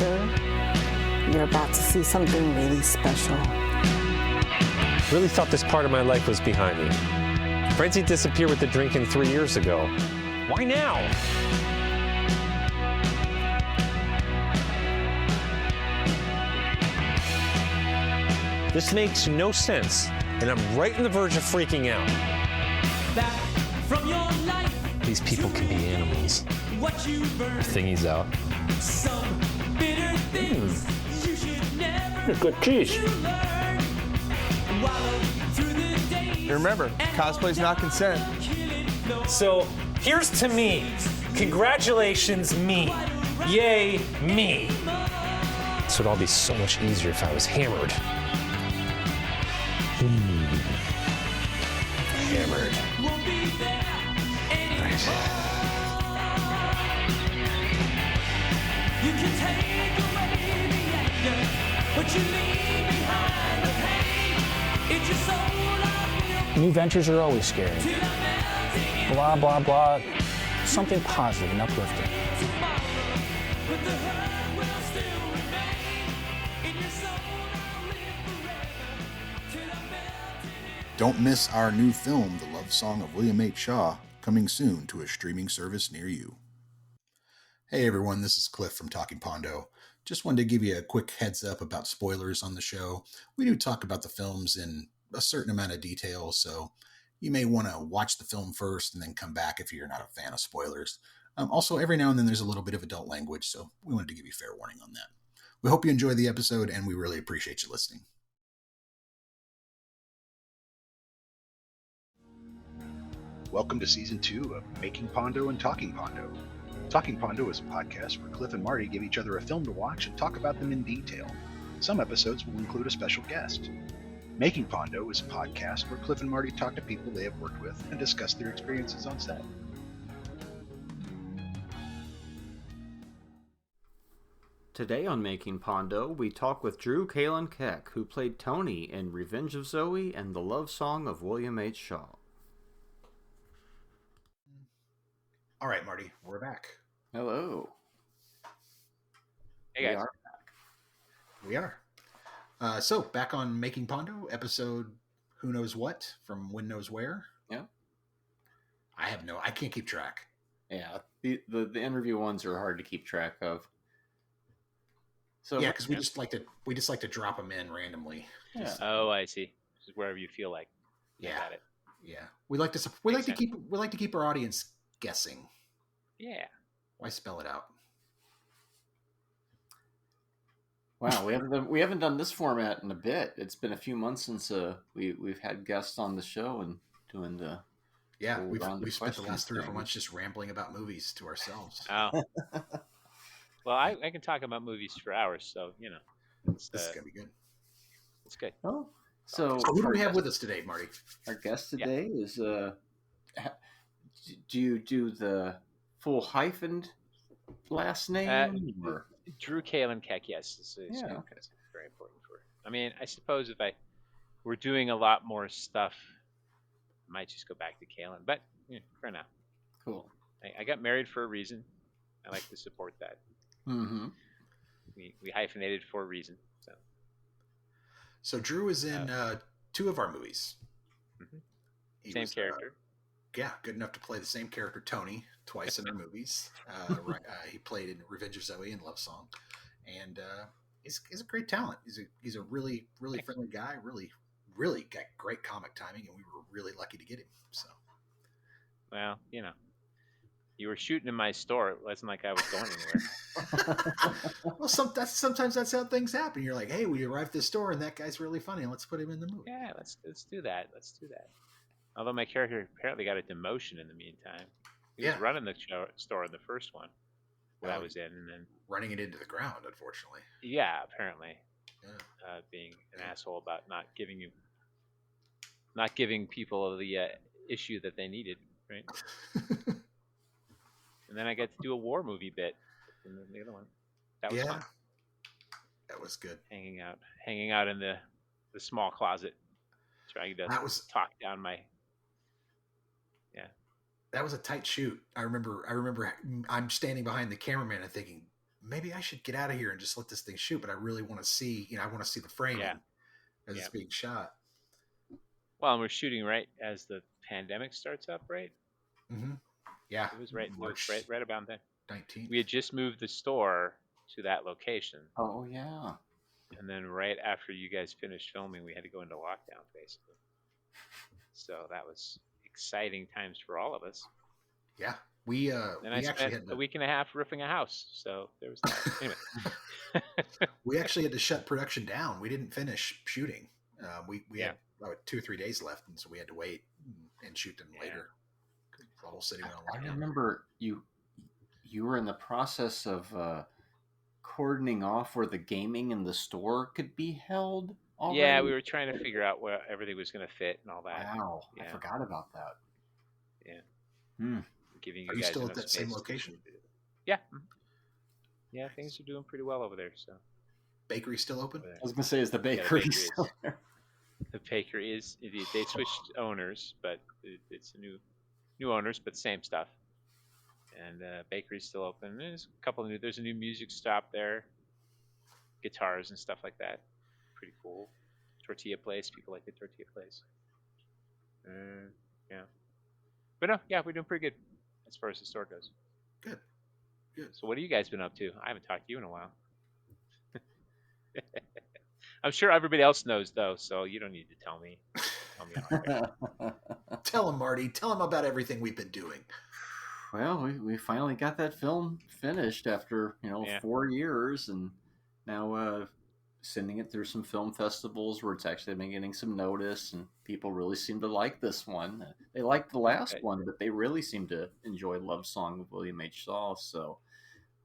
sir. You're about to see something really special. Really thought this part of my life was behind me. Frenzy disappeared with the drinking 3 years ago. Why now? This makes no sense, and I'm right on the verge of freaking out. Back from your life. These people can be animals. What you burn. Thingy's out. Some bitter things you should never Good cheese. learn. Wallow through the days. Remember, cosplay's not consent. So here's to me. Congratulations, me. Yay, me. This would all be so much easier if I was hammered. Hammered. Won't be there anymore. Right. You can take away the anger, but you leave behind the pain. It's your soul I will New ventures are always scary. till I'm melting Blah, blah, blah. Something positive and uplifting. tomorrow. But the hurt will still remain. In your soul I'll live forever till I'm melting in. Don't miss our new film, The Love Song of William H. Shaw, coming soon to a streaming service near you. Hey everyone, this is Cliff from Talking Pondo. Just wanted to give you a quick heads up about spoilers on the show. We do talk about the films in a certain amount of detail, so you may want to watch the film first and then come back if you're not a fan of spoilers. Also, every now and then there's a little bit of adult language, so we wanted to give you fair warning on that. We hope you enjoy the episode, and we really appreciate you listening. Welcome to Season 2 of Making Pondo and Talking Pondo. Talking Pondo is a podcast where Cliff and Marty give each other a film to watch and talk about them in detail. Some episodes will include a special guest. Making Pondo is a podcast where Cliff and Marty talk to people they have worked with and discuss their experiences on set. Today on Making Pondo, we talk with Drew Kallen-Keck, who played Tony in Revenge of Zoe and The Love Song of William H. Shaw. All right, Marty, we're back. Hello. Hey guys. We are We are. So, back on Making Pondo, episode Who Knows What from When Knows Where. Yeah. I can't keep track. Yeah, the interview ones are hard to keep track of. So Yeah, because we just like to drop them in randomly. Yeah. Oh, I see. Just wherever you feel like. Yeah. Got it. Yeah, we like to keep our audience guessing. Yeah. Why spell it out? Wow, we haven't done this format in a bit. It's been a few months since we've had guests on the show and doing the We've spent the last 3 or 4 thing. months just rambling about movies to ourselves. Oh. Well, I can talk about movies for hours, so This is gonna be good. it's good. Oh, so Who do we have with us today, Marty? our guest today is do you do the full hyphened last name? or? Drew Kallen-Keck, yes. It's Yeah, good. okay. It's very important for. I mean, I suppose if I were doing a lot more stuff, I might just go back to Kallen. But for now, Cool. I got married for a reason. I like to support that. Mm-hmm. We hyphenated for a reason. So Drew is in 2 of our movies. He Same was, character. Good enough to play the same character, Tony, twice in our movies. He played in Revenge of Zoe and Love Song, and he's a great talent. He's a really friendly guy. Really got great comic timing, and we were really lucky to get him. So, Well, you were shooting in my store. It wasn't like I was going anywhere. well, sometimes that's how things happen. You're like, hey, we arrived at the store, and that guy's really funny. Let's put him in the movie. Yeah, let's do that. Let's do that. Although my character apparently got a demotion in the meantime. He was running the store in the first one that I was in, and then running it into the ground, unfortunately. Yeah, apparently. Yeah. Being an asshole about not giving people the issue that they needed, right? And then I got to do a war movie bit in the other one. That was fun. That was good. Hanging out in the small closet, trying to talk down my. That was a tight shoot. I remember I'm standing behind the cameraman and thinking, maybe I should get out of here and just let this thing shoot. But I really want to see, I want to see the framing as it's being shot. Well, and we're shooting right as the pandemic starts up, right? Mm-hmm. Yeah. It was right. March It was right about then. 19th. We had just moved the store to that location, Oh yeah. and then right after you guys finished filming, we had to go into lockdown, basically. So that was exciting times for all of us. Yeah. We And we I actually spent had a week and a half roofing a house, so there was that. Anyway. we actually had to shut production down. We didn't finish shooting. We had 2 or 3 days left, and so we had to wait and shoot them later. The whole city went on I lockdown. remember you were in the process of cordoning off where the gaming in the store could be held already. Yeah, we were trying to figure out where everything was going to fit and all that. Wow, Yeah. I forgot about that. Yeah. Giving you Are you guys still at enough that same space to location? shoot it. Yeah. Yeah, things are doing pretty well over there. So Bakery still open? I was gonna say, is the Yeah, the bakery bakery still there? the bakery is indeed. They switched owners, but it's a new owners, but same stuff. And bakery's still open. There's a couple of new. There's a new music stop there, guitars and stuff like that. Pretty cool. Tortilla place. People like the tortilla place. Yeah. But no, yeah, we're doing pretty good as far as the store goes. Good. So what have you guys been up to? I haven't talked to you in a while. I'm sure everybody else knows though, so you don't need to tell me. Tell him, Marty. Tell him about everything we've been doing. Well, we finally got that film finished after 4 years, and now sending it through some film festivals where it's actually been getting some notice, and people really seem to like this one. They liked the last one, but they really seem to enjoy Love Song of William H. Shaw. So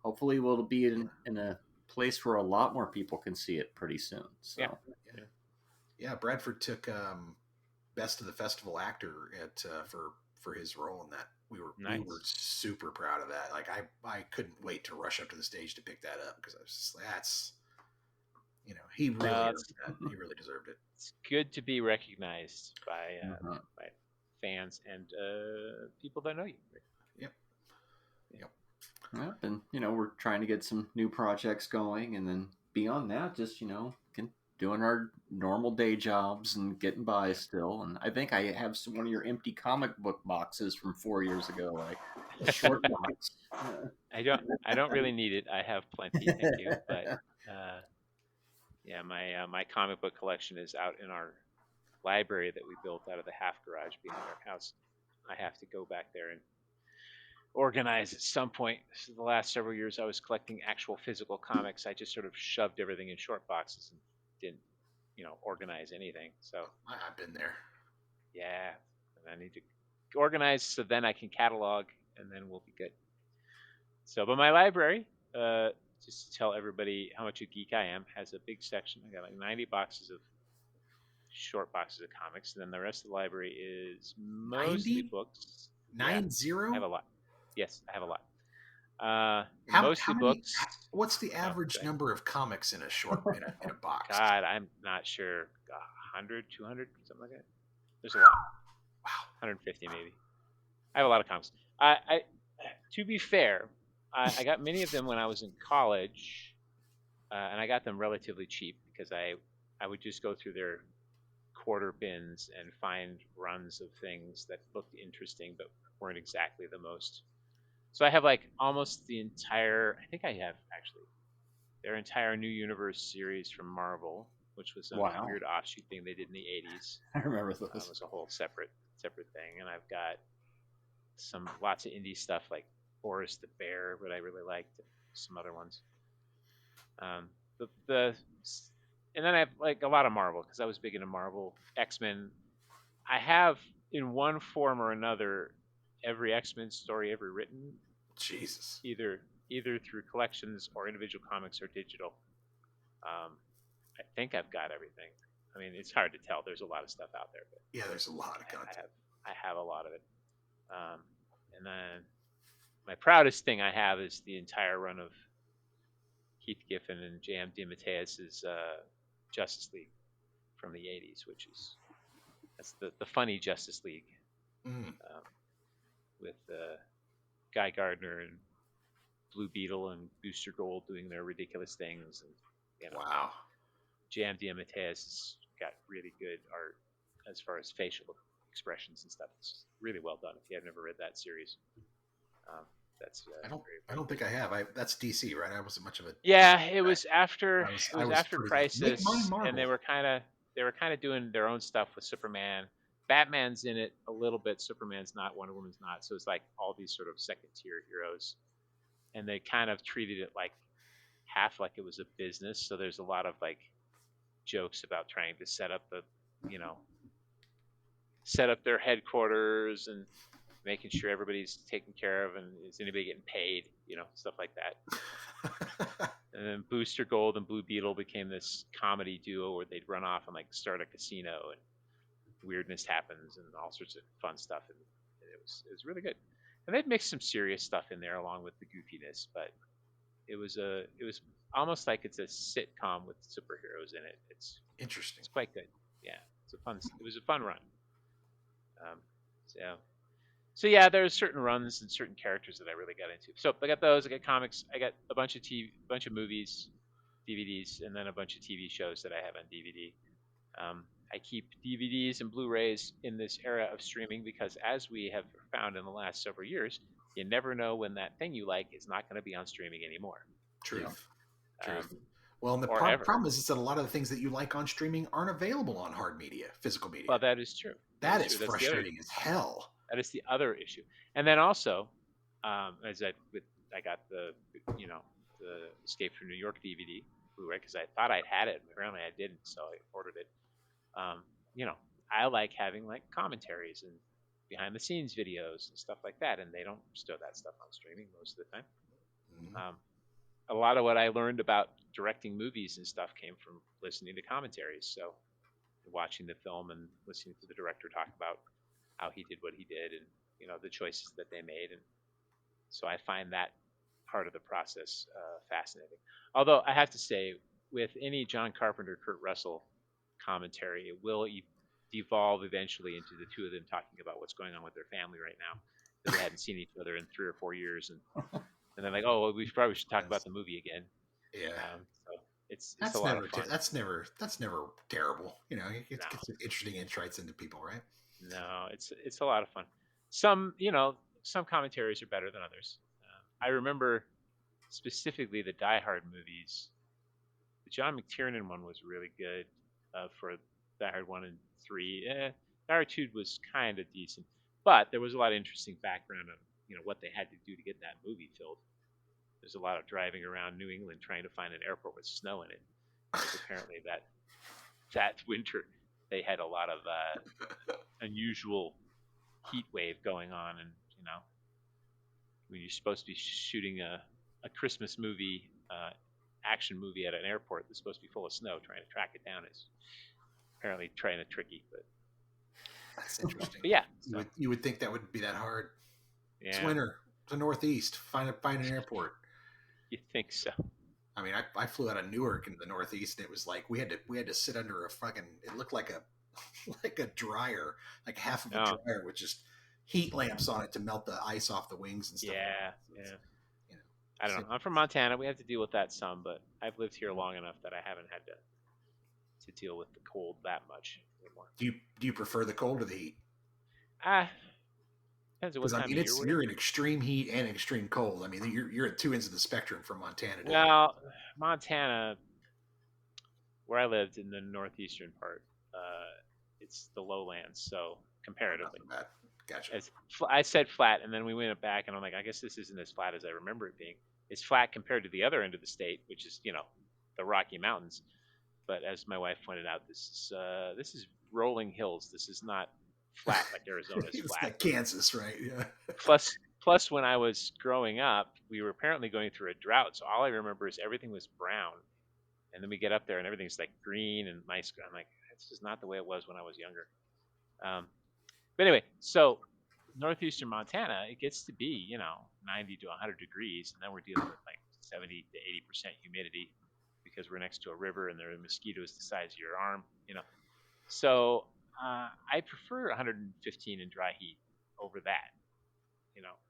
hopefully we'll be in a place where a lot more people can see it pretty soon. So yeah. Bradford took Best of the Festival Actor for his role in that. We were super proud of that. Like I couldn't wait to rush up to the stage to pick that up because I was just that's he really earned that. He really deserved it. It's good to be recognized by fans and people that know you. Yep. Yep. And we're trying to get some new projects going, and then beyond that, just doing our normal day jobs and getting by still. And I think I have one of your empty comic book boxes from 4 years ago, like a short box. I don't really need it. I have plenty, thank you. But my comic book collection is out in our library that we built out of the half garage behind our house. I have to go back there and organize at some point. So the last several years I was collecting actual physical comics. I just sort of shoved everything in short boxes and didn't organize anything. So I've been there. Yeah, and I need to organize so then I can catalog, and then we'll be good. So, but my library, just to tell everybody how much a geek I am, has a big section. I got like 90 boxes of short boxes of comics, and then the rest of the library is mostly 90? books. 90? I have a lot. Yes, I have a lot. How many, books. What's the average number of comics in a short in a box? God, I'm not sure. 100, 200, something like that. There's a lot. Wow. 150 maybe. I have a lot of comics. I to be fair, I got many of them when I was in college, and I got them relatively cheap because I would just go through their quarter bins and find runs of things that looked interesting but weren't exactly the most. So I have like almost the entire, I think I have actually, their entire New Universe series from Marvel, which was a weird offshoot thing they did in the 80s. I remember those. It was a whole separate thing. And I've got lots of indie stuff like Boris the Bear, but I really liked, some other ones. And then I have like a lot of Marvel because I was big into Marvel. X-Men. I have in one form or another every X-Men story ever written. Jesus. Either through collections or individual comics or digital. I think I've got everything. I mean, it's hard to tell. There's a lot of stuff out there. But yeah, there's a lot of content. I have a lot of it. And then my proudest thing I have is the entire run of Keith Giffen and J.M. DeMatteis's Justice League from the 80s, that's the funny Justice League with Guy Gardner and Blue Beetle and Booster Gold doing their ridiculous things, and Wow. J.M. DeMatteis has got really good art as far as facial expressions and stuff. It's really well done. If you have never read that series, that's I don't think I have. That's DC, right? I wasn't much of a. Yeah, it was after I was after pretty like, make Crisis, mine Marvel. and they were kind of doing their own stuff with Superman. Batman's in it a little bit. Superman's not. Wonder Woman's not. So it's like all these sort of second tier heroes, and they kind of treated it like half like it was a business. So there's a lot of like jokes about trying to set up their headquarters and making sure everybody's taken care of and is anybody getting paid, stuff like that. And then Booster Gold and Blue Beetle became this comedy duo where they'd run off and like start a casino and weirdness happens and all sorts of fun stuff, and it was really good. And they'd mix some serious stuff in there along with the goofiness, but it was almost like it's a sitcom with superheroes in it. It's interesting. It's quite good. Yeah, it was a fun run. So yeah, there's certain runs and certain characters that I really got into. So I got those. I got comics. I got a bunch of movies, DVDs, and then a bunch of TV shows that I have on DVD. I keep DVDs and Blu-rays in this era of streaming because, as we have found in the last several years, you never know when that thing you like is not going to be on streaming anymore. Truth. Well, and the problem is that a lot of the things that you like on streaming aren't available on hard media, physical media. Well, that is true. That is frustrating as hell. That is the other issue. And then also, as I got the Escape from New York DVD Blu-ray because I thought I'd had it, and apparently I didn't, so I ordered it. I like having like commentaries and behind the scenes videos and stuff like that, and they don't stow that stuff on streaming most of the time. Mm-hmm. A lot of what I learned about directing movies and stuff came from listening to commentaries. So watching the film and listening to the director talk about how he did what he did and, the choices that they made. And so I find that part of the process fascinating. Although I have to say, with any John Carpenter, Kurt Russell commentary, it will devolve eventually into the two of them talking about what's going on with their family right now. They hadn't seen each other in 3 or 4 years, and then like, oh, well, we probably should talk about the movie again. Yeah. So it's a lot of fun. That's never terrible. It gets interesting insights into people, right? No, it's a lot of fun. Some commentaries are better than others. I remember specifically the Die Hard movies. The John McTiernan one was really good for Die Hard 1 and 3. Die Hard 2 was kind of decent, but there was a lot of interesting background on what they had to do to get that movie filled. There's a lot of driving around New England trying to find an airport with snow in it, because apparently that winter they had a lot of unusual heat wave going on, and when you're supposed to be shooting a Christmas movie, action movie at an airport that's supposed to be full of snow, trying to track it down is apparently trying to tricky. But that's interesting. But yeah, you would think that wouldn't be that hard. Yeah. It's winter. It's the Northeast. Find an airport. You think so? I mean, I flew out of Newark into the Northeast, and it was like we had to sit under a fucking. It looked like a dryer, like half of a dryer with just heat lamps on it to melt the ice off the wings and stuff. Yeah. I don't know. I'm from Montana. We have to deal with that some, but I've lived here long enough that I haven't had to deal with the cold that much anymore. Do you prefer the cold or the heat? Depends on what time of year. You're in extreme heat and extreme cold. I mean, you're at two ends of the spectrum from Montana. Well, Montana, where I lived in the northeastern part, it's the lowlands, so comparatively. Gotcha. I said flat, and then we went back, and I'm like, I guess this isn't as flat as I remember it being. It's flat compared to the other end of the state, which is the Rocky Mountains. But as my wife pointed out, this is rolling hills. This is not flat like Arizona's it's flat. Like Kansas, right? Yeah. Plus, when I was growing up, we were apparently going through a drought. So all I remember is everything was brown, and then we get up there and everything's like green and nice. I'm like, this is not the way it was when I was younger. But anyway, so northeastern Montana, it gets to be 90 to 100 degrees, and then we're dealing with like 70 to 80% humidity because we're next to a river and there are mosquitoes the size of your arm. So I prefer 115 in dry heat over that.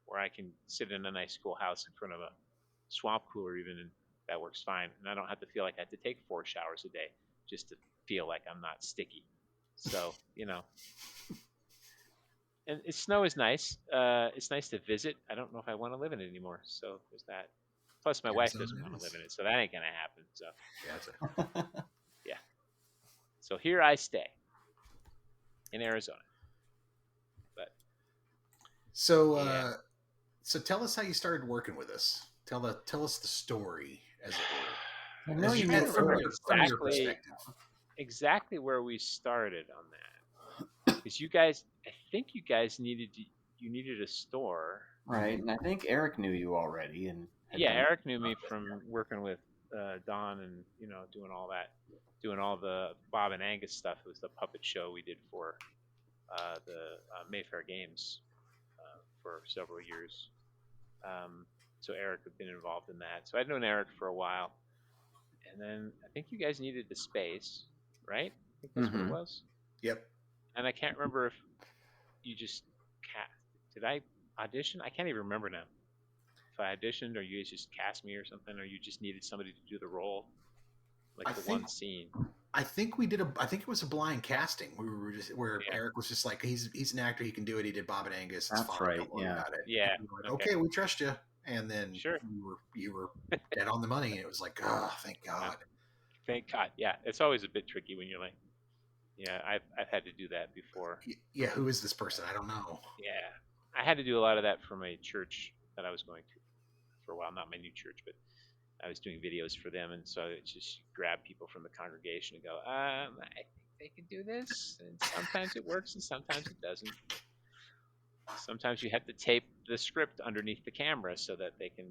Where I can sit in a nice cool house in front of a swamp cooler even, and that works fine. And I don't have to feel like I have to take 4 showers a day just to feel like I'm not sticky. So, and snow is nice. It's nice to visit. I don't know if I want to live in it anymore. So there's that. Plus, my wife doesn't want to live in it, so that ain't gonna happen. So yeah. So here I stay in Arizona. But so so tell us how you started working with us. Tell us the story, as it were. I know As you met met from Eric. your perspective. exactly where we started on that. Because you guys, I think you guys needed a store. Right, and I think Eric knew you already, and Yeah, Eric knew me from working with Don and doing all that, doing all the Bob and Angus stuff. It was the puppet show we did for the Mayfair Games for several years. So Eric had been involved in that. So I'd known Eric for a while, and then I think you guys needed the space, right? I think that's what it was. Yep. And I can't remember if you just did I audition? I can't even remember now. If I auditioned, or you guys just cast me or something, or you just needed somebody to do the role, like one scene. I think we did I think it was a blind casting. We were just where Eric was just like, he's an actor, he can do it. He did Bob and Angus. It's That's fine, right. don't worry about it. Yeah. And we were like, okay, we trust you. And then Sure. you were dead on the money, and it was like, oh, thank God. Thank God. Yeah, it's always a bit tricky when you're like, yeah, I've had to do that before. Yeah, who is this person? I don't know. Yeah, I had to do a lot of that for my church that I was going to for a while. Not my new church, but I was doing videos for them, and so it's just grab people from the congregation and go, I think they can do this, and sometimes it works and sometimes it doesn't. Sometimes you have to tape the script underneath the camera so that they can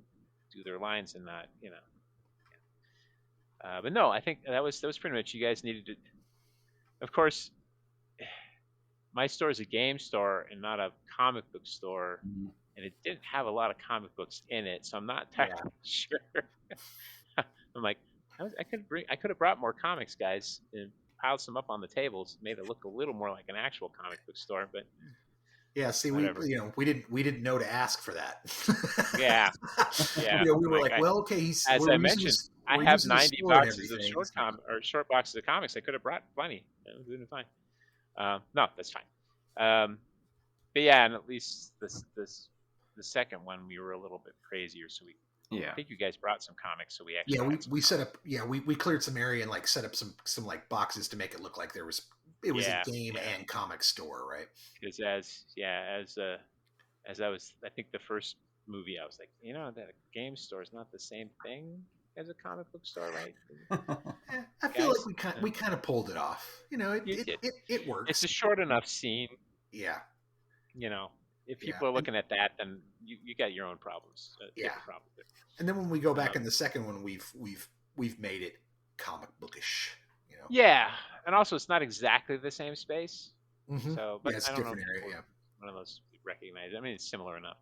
do their lines and not, But no, I think that was pretty much, you guys needed to. Of course, my store is a game store and not a comic book store, and it didn't have a lot of comic books in it, so I'm not entirely sure. I'm like, I could have brought more comics, guys, and piled some up on the tables, made it look a little more like an actual comic book store, but. Yeah, see, whatever. we didn't know to ask for that. Yeah. We were like, well, okay. As I mentioned, I have 90 boxes of short boxes of comics. I could have brought plenty. It would have been fine. No, that's fine. But yeah, and at least the second one, we were a little bit crazier, so I think you guys brought some comics, so we actually we set up we cleared some area and like set up some like boxes to make it look like it was a game and comic store, right? Because as I was, I think the first movie, I was like, that game store is not the same thing as a comic book store, right? I feel like we kind of pulled it off. It works. It's a short enough scene. Yeah. If people are looking at that, then you got your own problems. Problems there. And then when we go back in the second one, we've made it comic bookish. Yeah, and also it's not exactly the same space. Mm-hmm. So, but it's I a don't know different area. Yeah. One of those we recognize. I mean, it's similar enough.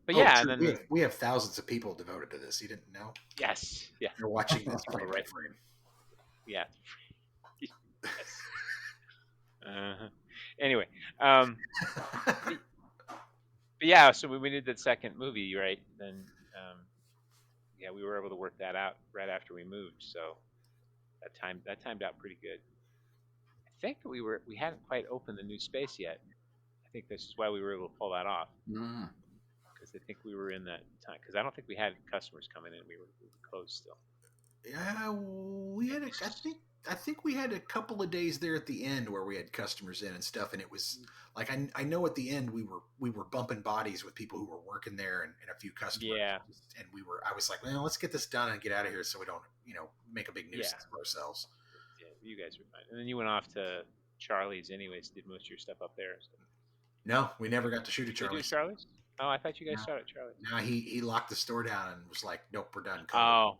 But yeah, and then we have thousands of people devoted to this. You didn't know? Yes. Yeah. They're watching this frame by frame. Yeah. Yes. Anyway, but yeah. So we did the second movie, right? Then, we were able to work that out right after we moved. So that timed out pretty good. I think we hadn't quite opened the new space yet. I think this is why we were able to pull that off. Because I think we were in that time. Because I don't think we had customers coming in. We were closed still. Yeah, we had. I think we had a couple of days there at the end where we had customers in and stuff, and it was like I know at the end we were bumping bodies with people who were working there and a few customers. Yeah. And I was like, well, let's get this done and get out of here so we don't make a big nuisance of ourselves. Yeah, you guys were fine. And then you went off to Charlie's anyways. Did most of your stuff up there? So. No, we never got to shoot at Charlie's. Did you do Charlie's? Oh, I thought you guys shot at Charlie's. No, he locked the store down and was like, nope, we're done. Oh,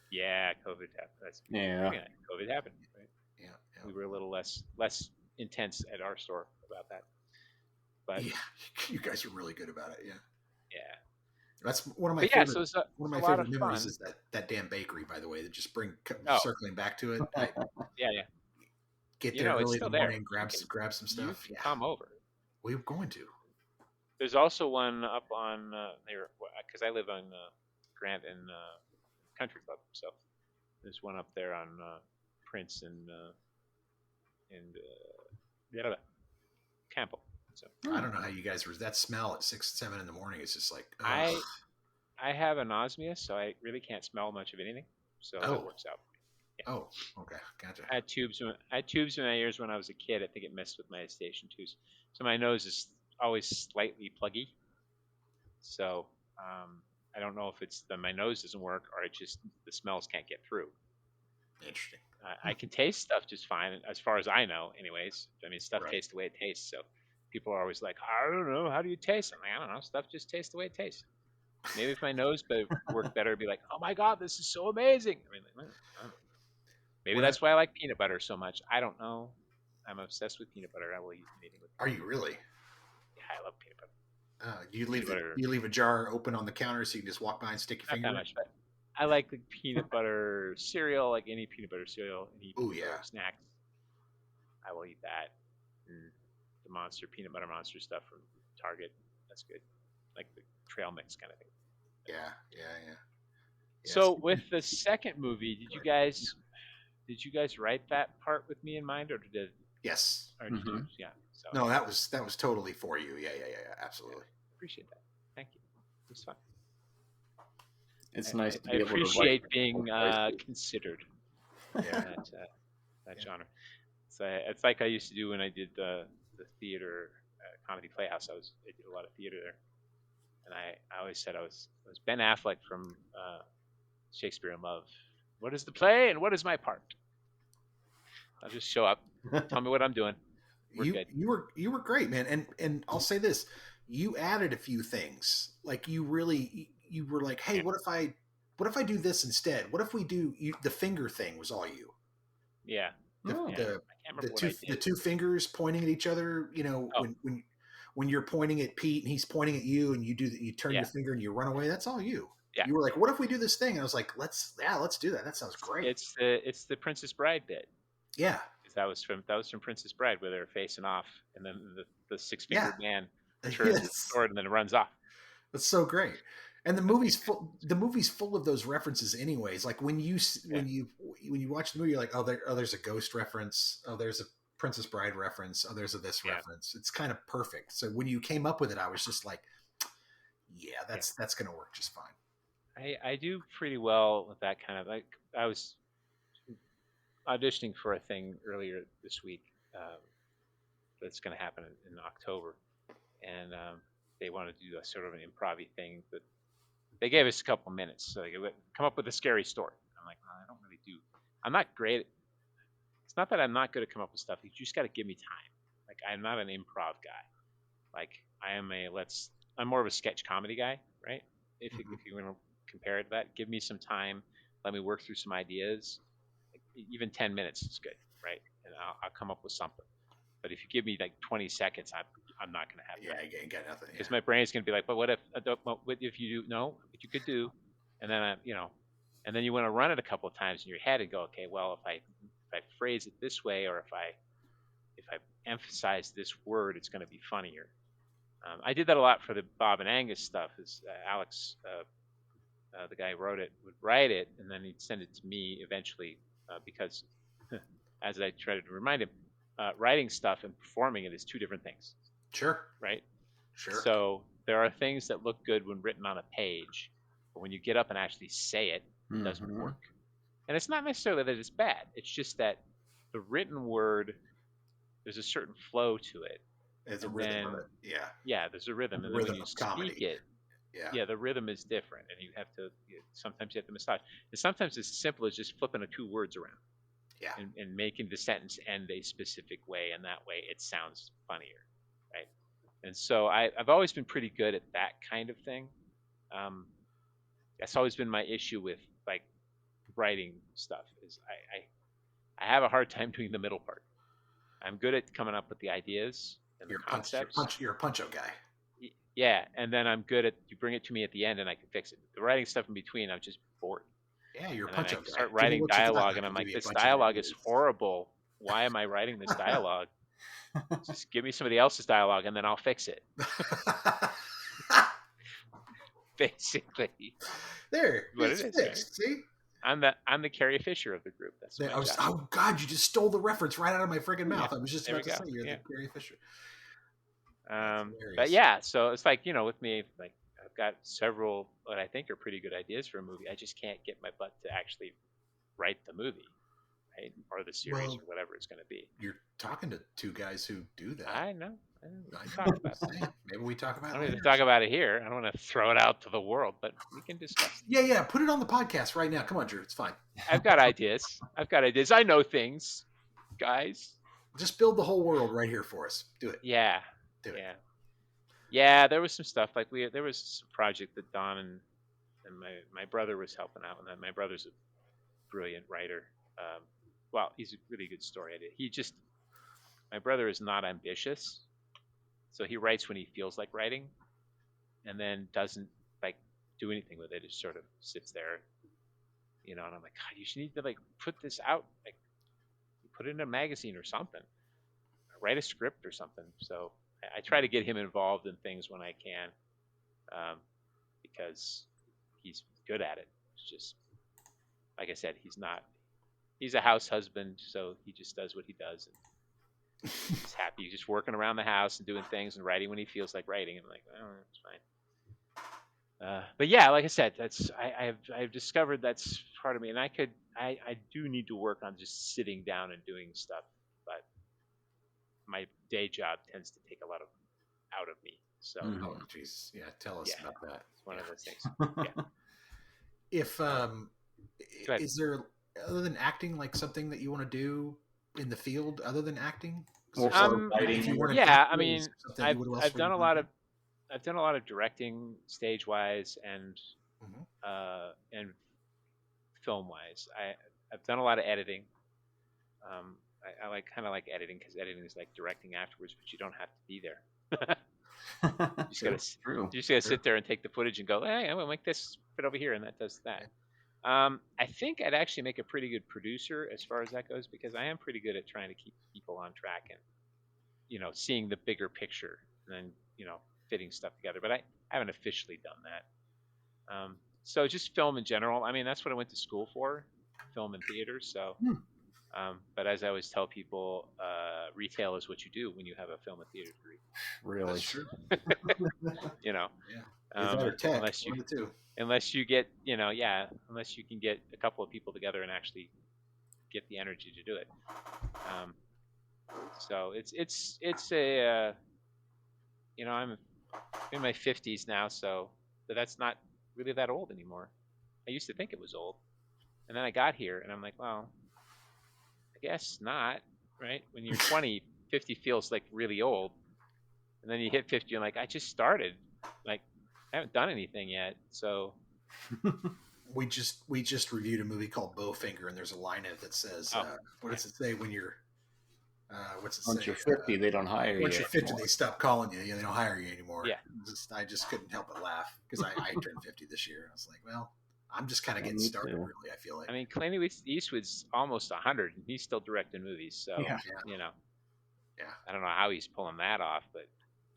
yeah, COVID happened. Yeah, COVID happened. Right? Yeah, we were a little less intense at our store about that. But yeah, you guys are really good about it. Yeah. Yeah. That's one of my favorite. So it's one of my favorite memories is that damn bakery. By the way, that just circling back to it. Yeah. Get there early in the morning, grab some stuff. Come over. We're going to. There's also one up on there because I live on Grant and Country Club. So there's one up there on Prince and Campbell. So I don't know how you guys were. That smell at 6, 7 in the morning is just like. I have anosmia, so I really can't smell much of anything. So that works out. Yeah. Oh, okay, gotcha. I had tubes in my ears when I was a kid. I think it messed with my eustachian tubes. So my nose is always slightly pluggy. So I don't know if it's that my nose doesn't work or it just the smells can't get through. Interesting. I can taste stuff just fine, as far as I know. Anyways, I mean, stuff tastes the way it tastes. So people are always like, I don't know, how do you taste? I'm like, I don't know, stuff just tastes the way it tastes. Maybe if my nose worked better, it'd be like, oh my god, this is so amazing. I mean, I don't know. Maybe that's why I like peanut butter so much. I don't know. I'm obsessed with peanut butter. I will eat anything with. Are you really? Yeah, I love peanut butter. Do you leave a jar open on the counter so you can just walk by and stick your finger in? Not that much, but I like the peanut butter cereal, like any peanut butter cereal, any snacks. I will eat that. And the peanut butter monster stuff from Target, that's good. Like the trail mix kind of thing. Yeah. So with the second movie, did you guys write that part with me in mind, or did? Yes. Or did you, yeah. So no, that was totally for you. Yeah, absolutely. Appreciate that. Thank you. It was fun. It's nice to be I able to appreciate being considered. Yeah. that genre. So it's like I used to do when I did the theater comedy Playhouse. I did a lot of theater there, and I always said I was Ben Affleck from Shakespeare in Love. What is the play and what is my part? I'll just show up. Tell me what I'm doing. You were great, man. And I'll say this: you added a few things. Like you were like, hey, what if I do this instead? What if we do the finger thing? Was all you? Yeah. The two fingers pointing at each other. You know, when you're pointing at Pete and he's pointing at you, and you turn your finger and you run away. That's all you. Yeah. You were like, what if we do this thing? And I was like, let's do that. That sounds great. It's the Princess Bride bit. Yeah. That was from Princess Bride, where they're facing off, and then the 6-fingered man turns his sword and then runs off. That's so great. And the movie's full of those references, anyways. Like when you watch the movie, you're like, there's a Ghost reference. Oh, there's a Princess Bride reference. Oh, there's a this reference. It's kind of perfect. So when you came up with it, I was just like, that's gonna work just fine. I do pretty well with that kind of, like, I was auditioning for a thing earlier this week that's going to happen in October, and they wanted to do a sort of an improv-y thing, but they gave us a couple minutes, so they could come up with a scary story. I'm like, I don't really do. I'm not great. It's not that I'm not good at coming up with stuff. You just got to give me time. Like, I'm not an improv guy. Like, I'm more of a sketch comedy guy, right? If you want to compare it to that, give me some time. Let me work through some ideas. Even 10 minutes is good, right? And I'll come up with something. But if you give me like 20 seconds, I'm not going to have that. Yeah, I ain't got nothing. Because my brain's going to be like, but what if you do? No, but you could do. And then and then you want to run it a couple of times in your head and go, okay, well, if I phrase it this way, or if I emphasize this word, it's going to be funnier. I did that a lot for the Bob and Angus stuff. Is Alex, the guy who wrote it, would write it, and then he'd send it to me eventually. Because, as I tried to remind him, writing stuff and performing it is two different things. Sure. Right? Sure. So there are things that look good when written on a page, but when you get up and actually say it, it doesn't work. And it's not necessarily that it's bad. It's just that the written word, there's a certain flow to it. There's a rhythm of it. Yeah. Yeah, there's a rhythm. And then when you speak it, the rhythm is different, and you have to. Sometimes you have to massage. And sometimes it's as simple as just flipping the two words around. Yeah. And making the sentence end a specific way, and that way it sounds funnier, right? And so I've always been pretty good at that kind of thing. That's always been my issue with like writing stuff. Is I have a hard time doing the middle part. I'm good at coming up with the ideas and the concepts. You're a punch-out guy. Yeah, and then I'm good at, you bring it to me at the end and I can fix it. The writing stuff in between, I'm just bored. Yeah, you're a punch-out guy. I start writing dialogue and I'm like, this dialogue is horrible. Why am I writing this dialogue? Just give me somebody else's dialogue and then I'll fix it. basically There, what it's it is. fixed. Right? See? I'm the Carrie Fisher of the group. That's my job. Oh God, you just stole the reference right out of my friggin' mouth. I was just There about we to go. say you're Yeah. the Carrie Fisher. But yeah, so it's like, with me, like I've got several what I think are pretty good ideas for a movie. I just can't get my butt to actually write the movie, right? Or the series or whatever it's going to be. You're talking to two guys who do that. I know. We can talk about it. Maybe we talk about it. I don't need later. to talk about it here. I don't want to throw it out to the world, but we can discuss it. Yeah. Put it on the podcast right now. Come on, Drew. It's fine. I've got ideas. I know things, guys. Just build the whole world right here for us. Do it. Yeah. Do it. Yeah. There was some stuff like there was some project that Don and my brother was helping out with. My brother's a brilliant writer. Well, he's a really good story editor. My brother is not ambitious, so he writes when he feels like writing, and then doesn't like do anything with it. It just sort of sits there, And I'm like, God, you should need to like put this out, like put it in a magazine or something, write a script or something. So I try to get him involved in things when I can, because he's good at it. It's just like I said, he's a house husband, so he just does what he does. And he's happy. He's just working around the house and doing things and writing when he feels like writing. And I'm like, oh, that's fine. But yeah, like I said, I've discovered that's part of me, and I do need to work on just sitting down and doing stuff. But my day job tends to take a lot of out of me. So, oh jeez, yeah. Tell us about that. It's one of those things. Yeah. If is there, other than acting, like something that you want to do in the field other than acting? Yeah, I mean, I've done a lot of directing, stage wise and film wise. I've done a lot of editing. I kind of like editing because editing is like directing afterwards, but you don't have to be there. You just gotta sit there and take the footage and go, hey, I'm gonna make this fit over here, and that does that. I think I'd actually make a pretty good producer as far as that goes, because I am pretty good at trying to keep people on track and seeing the bigger picture and then fitting stuff together. But I haven't officially done that. So just film in general. I mean, that's what I went to school for, film and theater. So. But as I always tell people, retail is what you do when you have a film and theater degree. Really? That's true. Unless you get, unless you can get a couple of people together and actually get the energy to do it. So it's a, I'm in my 50s now, but that's not really that old anymore. I used to think it was old, and then I got here, and I'm like, well, I guess not, right? When you're 20, 50 feels like really old. And then you hit 50, you're like, I just started. Like, I haven't done anything yet. So we just reviewed a movie called Bowfinger, and there's a line in it that says, what does it say when you're once you're 50, they don't hire you. Once you're 50, they stop calling you. They don't hire you anymore. Yeah. I just couldn't help but laugh because I turned 50 this year. And I was like, well, I'm just kind of getting started, really, I feel like. I mean, Clint Eastwood's almost 100, and he's still directing movies. So, Yeah. I don't know how he's pulling that off, but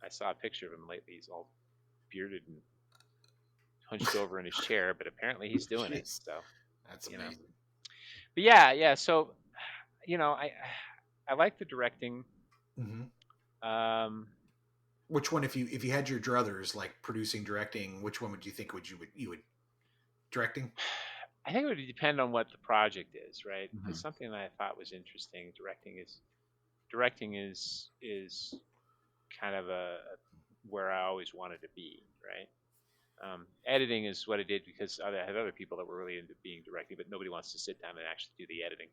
I saw a picture of him lately. He's all bearded and hunched over in his chair, but apparently he's doing it. So that's amazing. But yeah. So, I like the directing. Mm-hmm. Which one, if you had your druthers, like producing, directing, which one would you think you would directing? I think it would depend on what the project is, right? Mm-hmm. It's something that I thought was interesting. Directing is kind of where I always wanted to be, right? Editing is what I did because I had other people that were really into being directing, but nobody wants to sit down and actually do the editing.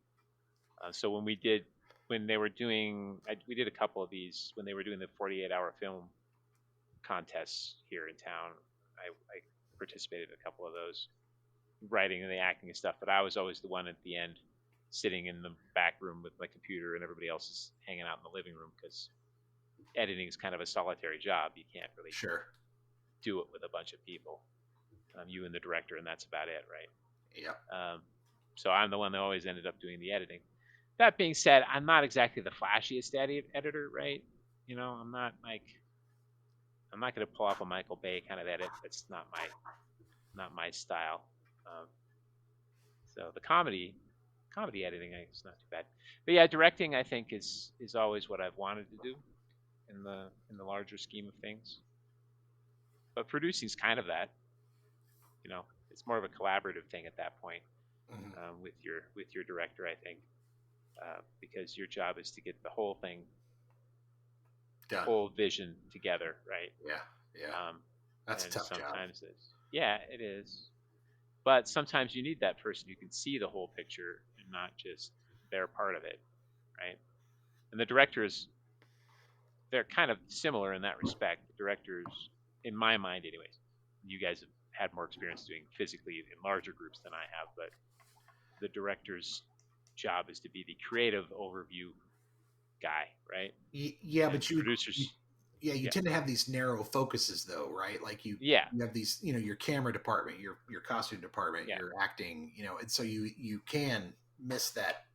So we did a couple of these when they were doing the 48-hour film contests here in town. I participated in a couple of those, writing and the acting and stuff, but I was always the one at the end sitting in the back room with my computer, and everybody else is hanging out in the living room because editing is kind of a solitary job. You can't really do it with a bunch of people. You and the director, and that's about it, right? Yeah. So I'm the one that always ended up doing the editing. That being said, I'm not exactly the flashiest editor, right? I'm I'm not going to pull off a Michael Bay kind of edit. That's not my style. So the comedy editing I think is not too bad. But yeah, directing I think is always what I've wanted to do in the larger scheme of things. But producing is kind of that. You know, it's more of a collaborative thing at that point with your director, I think, because your job is to get the whole thing, Done. whole vision together, right? Yeah. That's a tough job. Yeah, it is. But sometimes you need that person who can see the whole picture and not just their part of it, right? And the directors, they're kind of similar in that respect. The directors, in my mind anyways, you guys have had more experience doing physically in larger groups than I have, but the director's job is to be the creative overview guy, right? Yeah, and but you producers. you tend to have these narrow focuses though, right? Like you have these, your camera department, your costume department, your acting, and so you can miss that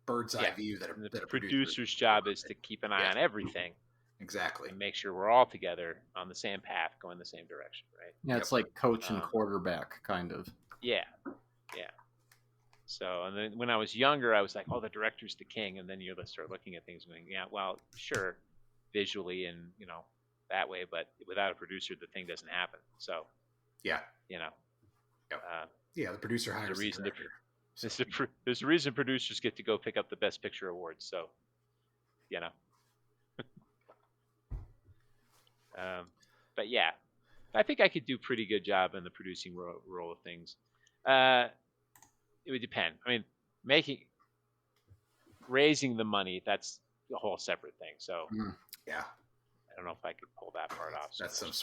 bird's eye view that the producer's job is to keep an eye on everything. Exactly. And make sure we're all together on the same path, going the same direction, right? Yeah, it's like coach and quarterback, kind of. Yeah. So, and then when I was younger, I was like, oh, the director's the king. And then you start looking at things going, yeah, well, sure, visually and, that way, but without a producer, the thing doesn't happen. So, the producer hires the director. There's a reason producers get to go pick up the Best Picture awards. So, but yeah, I think I could do a pretty good job in the producing role of things. It would depend. I mean, raising the money, that's a whole separate thing. So yeah, I don't know if I could pull that part off. That's some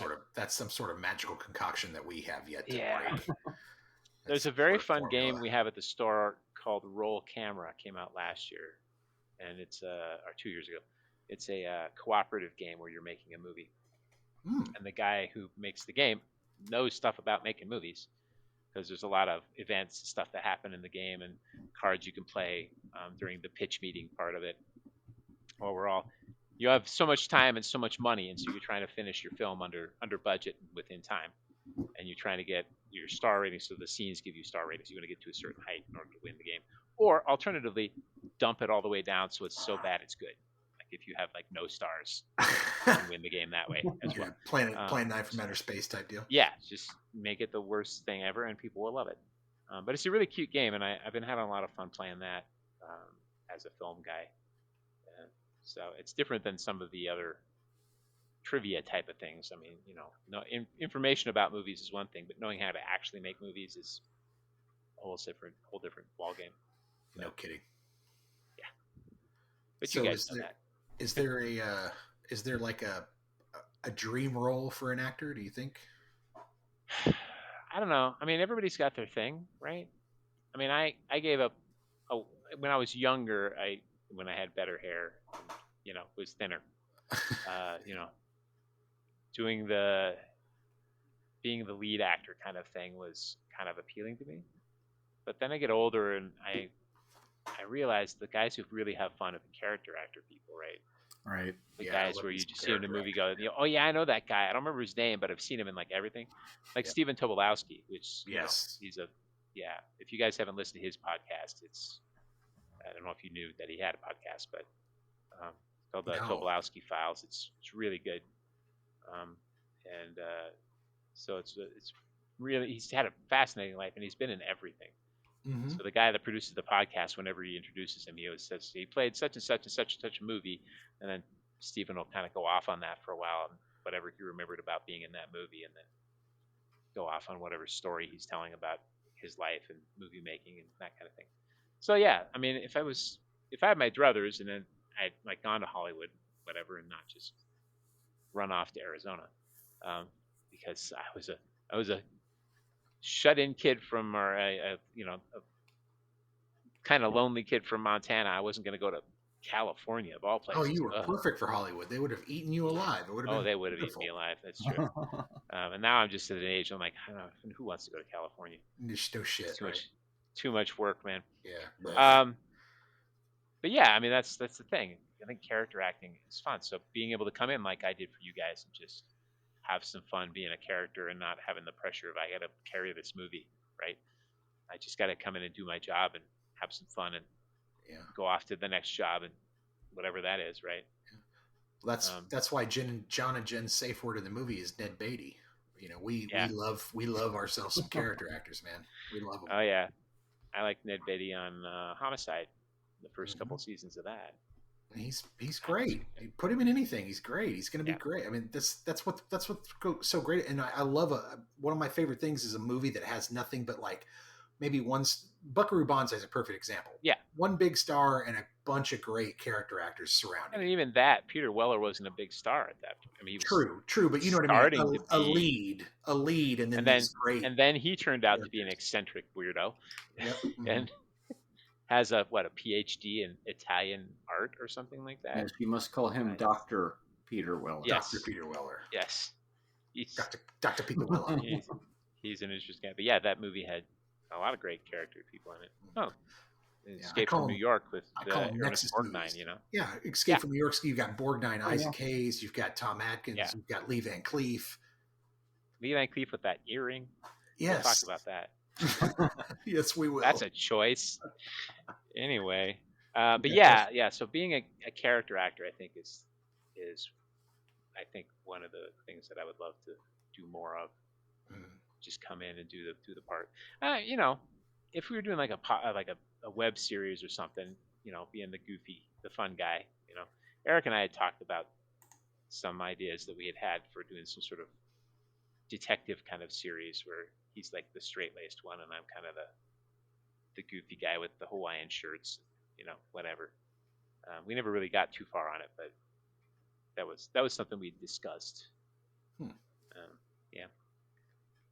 sort of magical concoction that we have yet to break. There's a very fun game we have at the store called Roll Camera. Came out last year, and it's or 2 years ago. It's a cooperative game where you're making a movie, and the guy who makes the game knows stuff about making movies. Because there's a lot of events and stuff that happen in the game and cards you can play during the pitch meeting part of it. You have so much time and so much money, and so you're trying to finish your film under budget within time, and you're trying to get your star rating, so the scenes give you star ratings. You want to get to a certain height in order to win the game, or alternatively, dump it all the way down so it's so bad it's good. Like if you have like no stars, you can win the game that way as well. Plan 9 from outer space type deal. Yeah, just make it the worst thing ever, and people will love it. But it's a really cute game, and I've been having a lot of fun playing that as a film guy. So it's different than some of the other trivia type of things. I mean, information about movies is one thing, but knowing how to actually make movies is a whole different ball game. So, no kidding. Yeah. But so you guys know that. Is there like a dream role for an actor? Do you think? I don't know. I mean, everybody's got their thing, right? I mean, I gave up when I was younger. When I had better hair, was thinner. Being the lead actor kind of thing was kind of appealing to me. But then I get older and I realized the guys who really have fun are the character actor people, right? Right. The guys where you just see him in the movie go, oh yeah, I know that guy. I don't remember his name, but I've seen him in like everything. Like Stephen Tobolowsky, which he's if you guys haven't listened to his podcast, I don't know if you knew that he had a podcast, but it's called the Tobolowsky Files. It's really good. So it's really, he's had a fascinating life and he's been in everything. Mm-hmm. So the guy that produces the podcast, whenever he introduces him, he always says he played such and such and such and such a movie, and then Stephen will kind of go off on that for a while and whatever he remembered about being in that movie, and then go off on whatever story he's telling about his life and movie making and that kind of thing. So yeah, I mean, if I had my druthers and then I'd like gone to Hollywood, whatever, and not just run off to Arizona, because I was a shut-in kid from a kind of lonely kid from Montana. I wasn't going to go to California of all places. Oh, you were perfect for Hollywood. They would have eaten you alive. It would have been they would have eaten me alive. That's true. And now I'm just at an age. I'm like, I don't know, who wants to go to California? There's no shit. Too much work, man. Yeah. But yeah, I mean that's the thing. I think character acting is fun. So being able to come in like I did for you guys and just have some fun being a character and not having the pressure of I got to carry this movie, right? I just got to come in and do my job and have some fun and go off to the next job and whatever that is, right? Well, that's why John and Jen's safe word in the movie is Ned Beatty. You know, we love ourselves some character actors, man. We love them. Oh yeah, I like Ned Beatty on Homicide, the first couple seasons of that. He's great. You put him in anything, he's great. He's going to be great. I mean, that's what's so great. And I love one of my favorite things is a movie that has nothing but like maybe Buckaroo Banzai is a perfect example. Yeah, one big star and a bunch of great character actors surrounding. And even that, Peter Weller wasn't a big star at that point. I mean, he was true, but you know what I mean. A lead, and then great. And then he turned out to be an eccentric weirdo, and has a PhD in Italian art or something like that. Yes, you must call him Dr. Peter Weller. Yes. Dr. Peter Weller. Yes. Dr. Peter Weller. He's an interesting guy. But yeah, that movie had a lot of great character people in it. Oh. Escape from New York with Ernest Borgnine, you know? Yeah, Escape from New York. You've got Borgnine, Isaac Hayes, you've got Tom Atkins, you've got Lee Van Cleef. Lee Van Cleef with that earring. Yes. We'll talk about that. Yes, we will. That's a choice. Anyway, but so being a character actor, I think is I think one of the things that I would love to do more of. Just come in and do the part. You know, if we were doing like a web series or something, you know, being the goofy, the fun guy, you know, Eric and I had talked about some ideas that we had for doing some sort of detective kind of series where he's like the straight-laced one and I'm kind of the goofy guy with the Hawaiian shirts, you know, whatever. We never really got too far on it, but that was something we discussed.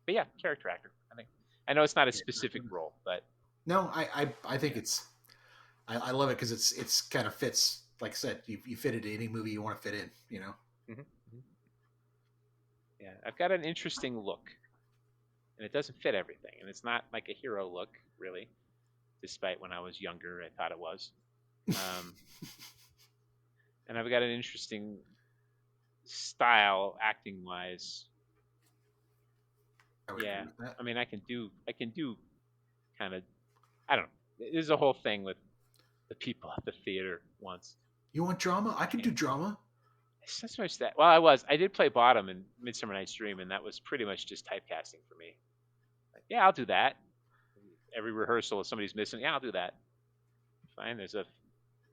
But yeah, character actor. I know it's not a specific role, but no, I think it's I love it because it's kind of fits. Like I said, you fit it in any movie you want to fit in. You know. Yeah, I've got an interesting look, and it doesn't fit everything, and it's not like a hero look really, despite when I was younger I thought it was. And I've got an interesting style acting wise. Yeah, I mean, I can do kind of, I don't know. There's a whole thing with the people at the theater once. You want drama? I can do drama. It's not so much that. Well, I did play Bottom in Midsummer Night's Dream, and that was pretty much just typecasting for me. Like, yeah, I'll do that. Every rehearsal, if somebody's missing, yeah, I'll do that. Fine.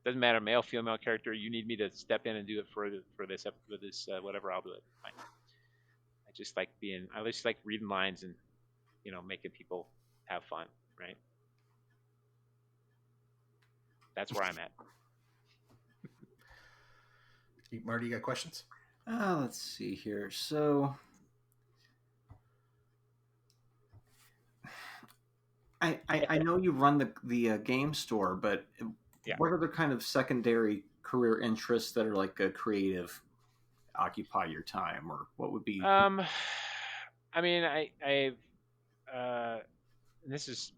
Doesn't matter, male, female character. You need me to step in and do it for this whatever. I'll do it. Fine. I just like reading lines and, you know, making people have fun, right? That's where I'm at. Marty, you got questions? Let's see here. So, I know you run the game store, but what other kind of secondary career interests that are like a creative occupy your time, or what would be? I mean, this is,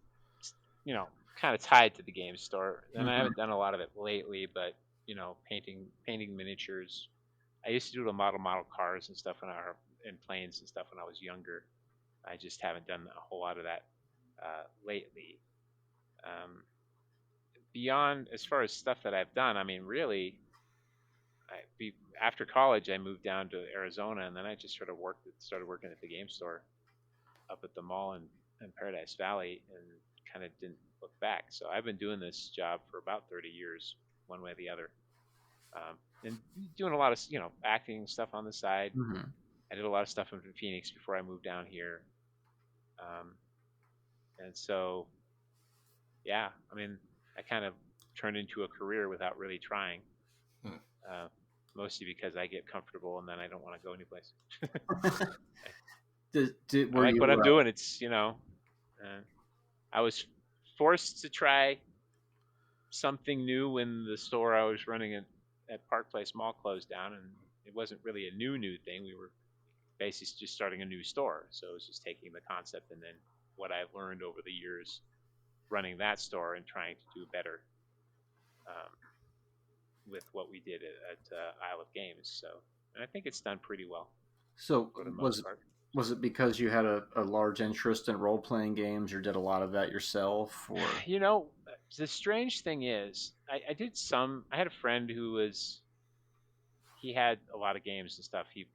you know, kind of tied to the game store, and I haven't done a lot of it lately, but you know, painting miniatures. I used to do the model cars and stuff and planes and stuff when I was younger. I just haven't done a whole lot of that lately. Beyond as far as stuff that I've done, I mean, really, after college, I moved down to Arizona, and then I just started working at the game store up at the mall in Paradise Valley, and kind of didn't look back. So I've been doing this job for about 30 years, one way or the other, and doing a lot of, you know, acting stuff on the side. I did a lot of stuff in Phoenix before I moved down here, and so yeah, I mean, I kind of turned into a career without really trying. Mostly because I get comfortable and then I don't want to go anyplace. I like what I'm doing. It's, you know, I was forced to try something new when the store I was running at Park Place Mall closed down, and it wasn't really a new thing. We were basically just starting a new store, so it was just taking the concept and then what I've learned over the years running that store and trying to do better with what we did at Isle of Games. So, and I think it's done pretty well. So for the most part. was it because you had a large interest in role playing games, or did a lot of that yourself? Or You know, the strange thing is, I did some. I had a friend who was he had a lot of games and stuff. He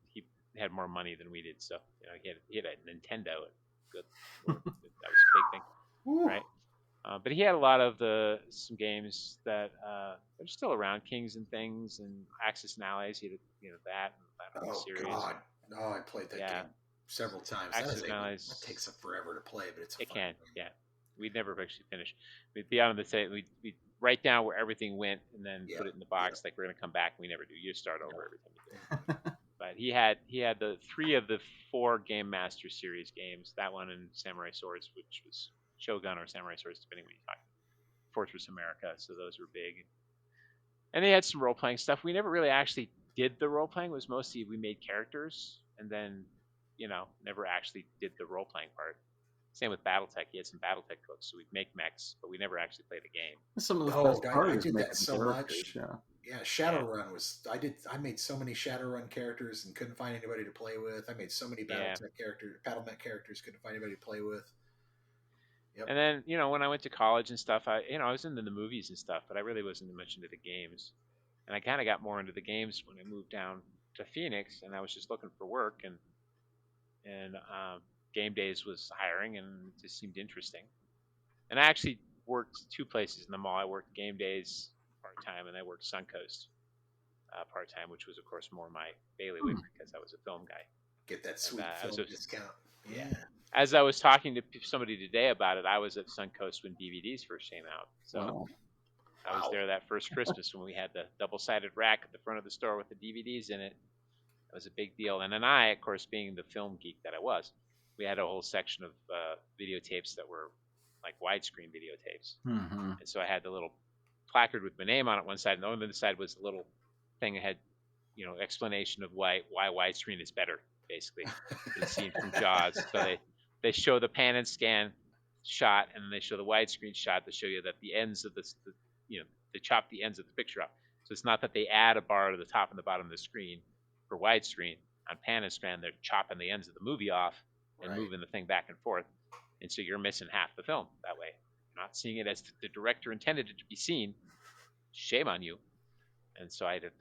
had more money than we did, so he had a Nintendo. Good Lord, that was a big thing, right? But he had a lot of some games that are still around, Kings and Things and Axis and Allies. He had that and that whole series. God! No, I played that game several times. Axis and That Allies. takes forever to play, but it can. Yeah, we'd never actually finish. We'd be out on the site. We'd write down where everything went and then put it in the box. Like we're gonna come back. And we never do. You just start over every time you do it. But he had the 3 of the 4 Game Master series games. That one and Samurai Swords, which was Shogun or Samurai Swords, depending what you talk. Fortress America, so those were big. And they had some role playing stuff. We never really actually did the role playing. It was mostly we made characters and then, never actually did the role playing part. Same with BattleTech. He had some BattleTech books, so we'd make mechs, but we never actually played a game. Some of the best part I is did making that so characters, much. Yeah, Shadowrun was. I made so many Shadowrun characters and couldn't find anybody to play with. I made so many BattleTech characters, BattleMech characters, couldn't find anybody to play with. Yep. And then, when I went to college and stuff, I was into the movies and stuff, but I really wasn't much into the games. And I kind of got more into the games when I moved down to Phoenix, and I was just looking for work, and Game Days was hiring, and it just seemed interesting. And I actually worked 2 places in the mall. I worked Game Days part-time, and I worked Suncoast part-time, which was, of course, more my bailiwick because I was a film guy. Get that sweet film discount. Yeah. As I was talking to somebody today about it, I was at Suncoast when DVDs first came out. So I was there that first Christmas when we had the double-sided rack at the front of the store with the DVDs in it. It was a big deal. And then I, of course, being the film geek that I was, we had a whole section of videotapes that were like widescreen videotapes. Mm-hmm. And so I had the little placard with my name on it one side, and on the other side was a little thing that had, explanation of why widescreen is better, basically, for the scene from Jaws. So they show the pan and scan shot, and then they show the widescreen shot to show you that the ends of they chop the ends of the picture up. So it's not that they add a bar to the top and the bottom of the screen for widescreen. On pan and scan, they're chopping the ends of the movie off and moving the thing back and forth. And so you're missing half the film that way. You're not seeing it as the director intended it to be seen. Shame on you. And so I did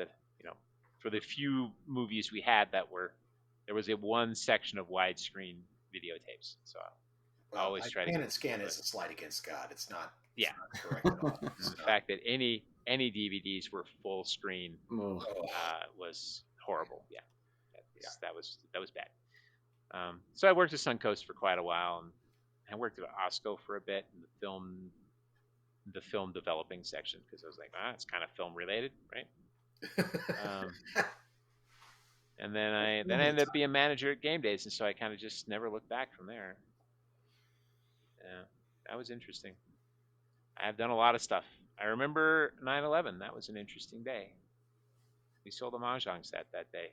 for the few movies we had there was one section of widescreen videotapes. So I always try to pan and scan is a slide against God. It's not. Yeah. It's not correct at all. The fact that any DVDs were full screen was horrible. Yeah. That was bad. So I worked at Suncoast for quite a while, and I worked at Osco for a bit in the film developing section because I was like, it's kind of film related, right? And then I ended up being manager at Game Days, and so I kind of just never looked back from there. Yeah, that was interesting. I've done a lot of stuff. I remember 9/11. That was an interesting day. We sold a mahjong set that day.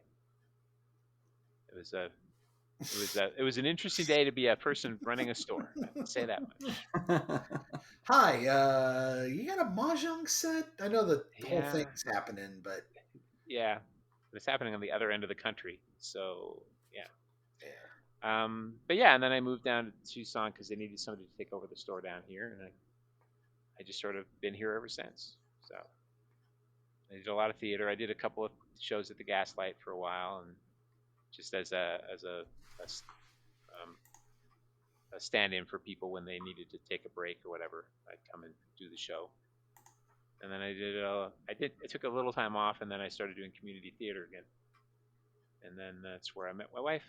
It was an interesting day to be a person running a store. I can say that much. Hi, you got a mahjong set? I know the whole thing's happening, but yeah, it's happening on the other end of the country. So yeah. But yeah, and then I moved down to Tucson because they needed somebody to take over the store down here, and I just sort of been here ever since. So I did a lot of theater. I did a couple of shows at the Gaslight for a while, and just as a stand-in for people when they needed to take a break or whatever, I'd come and do the show. And then I took a little time off, and then I started doing community theater again. And then that's where I met my wife.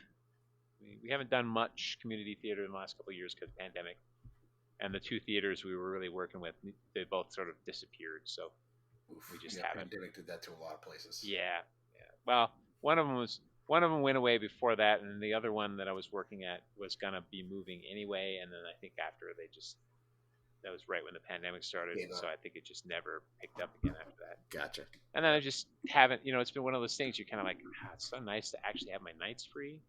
We haven't done much community theater in the last couple of years because of the pandemic. And the 2 theaters we were really working with, they both sort of disappeared. So we just haven't. Pandemic did that to a lot of places. Yeah. Well, one of them went away before that, and the other one that I was working at was gonna be moving anyway. And then I think after that was right when the pandemic started, so I think it just never picked up again after that. Gotcha. And then I just haven't. It's been one of those things. You're kind of like, it's so nice to actually have my nights free.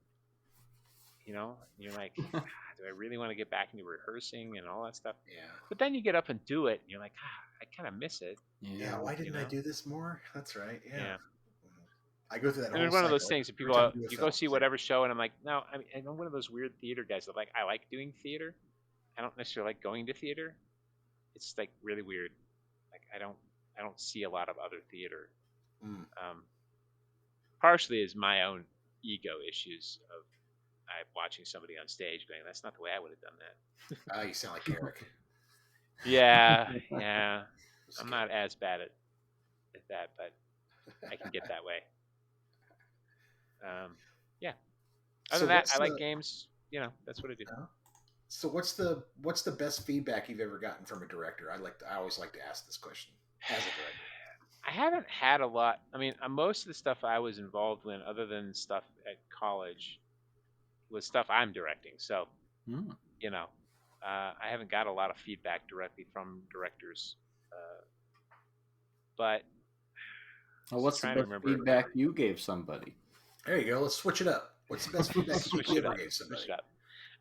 And you're like, do I really want to get back into rehearsing and all that stuff? Yeah. But then you get up and do it, and you're like, I kind of miss it. Yeah. Why didn't I do this more? That's right. Yeah. I go through that And whole it's one of those cycle things that every people, time I do a you film. go see whatever show, and I'm like, no, I mean, I'm one of those weird theater guys that I like doing theater. I don't necessarily like going to theater. It's like really weird. Like I don't see a lot of other theater. Partially is my own ego issues of watching somebody on stage going, that's not the way I would have done that. You sound like Eric. Yeah. I'm not as bad at that, but I can get that way. Yeah. Other than that, I like games. You know, that's what I do. So what's the best feedback you've ever gotten from a director? I always like to ask this question as a director. I haven't had a lot. I mean, most of the stuff I was involved in, other than stuff at college, was stuff I'm directing. So, you know, I haven't got a lot of feedback directly from directors. But well, what's the best feedback you gave somebody? There you go. Let's switch it up. What's the best feedback you ever gave somebody? Switch it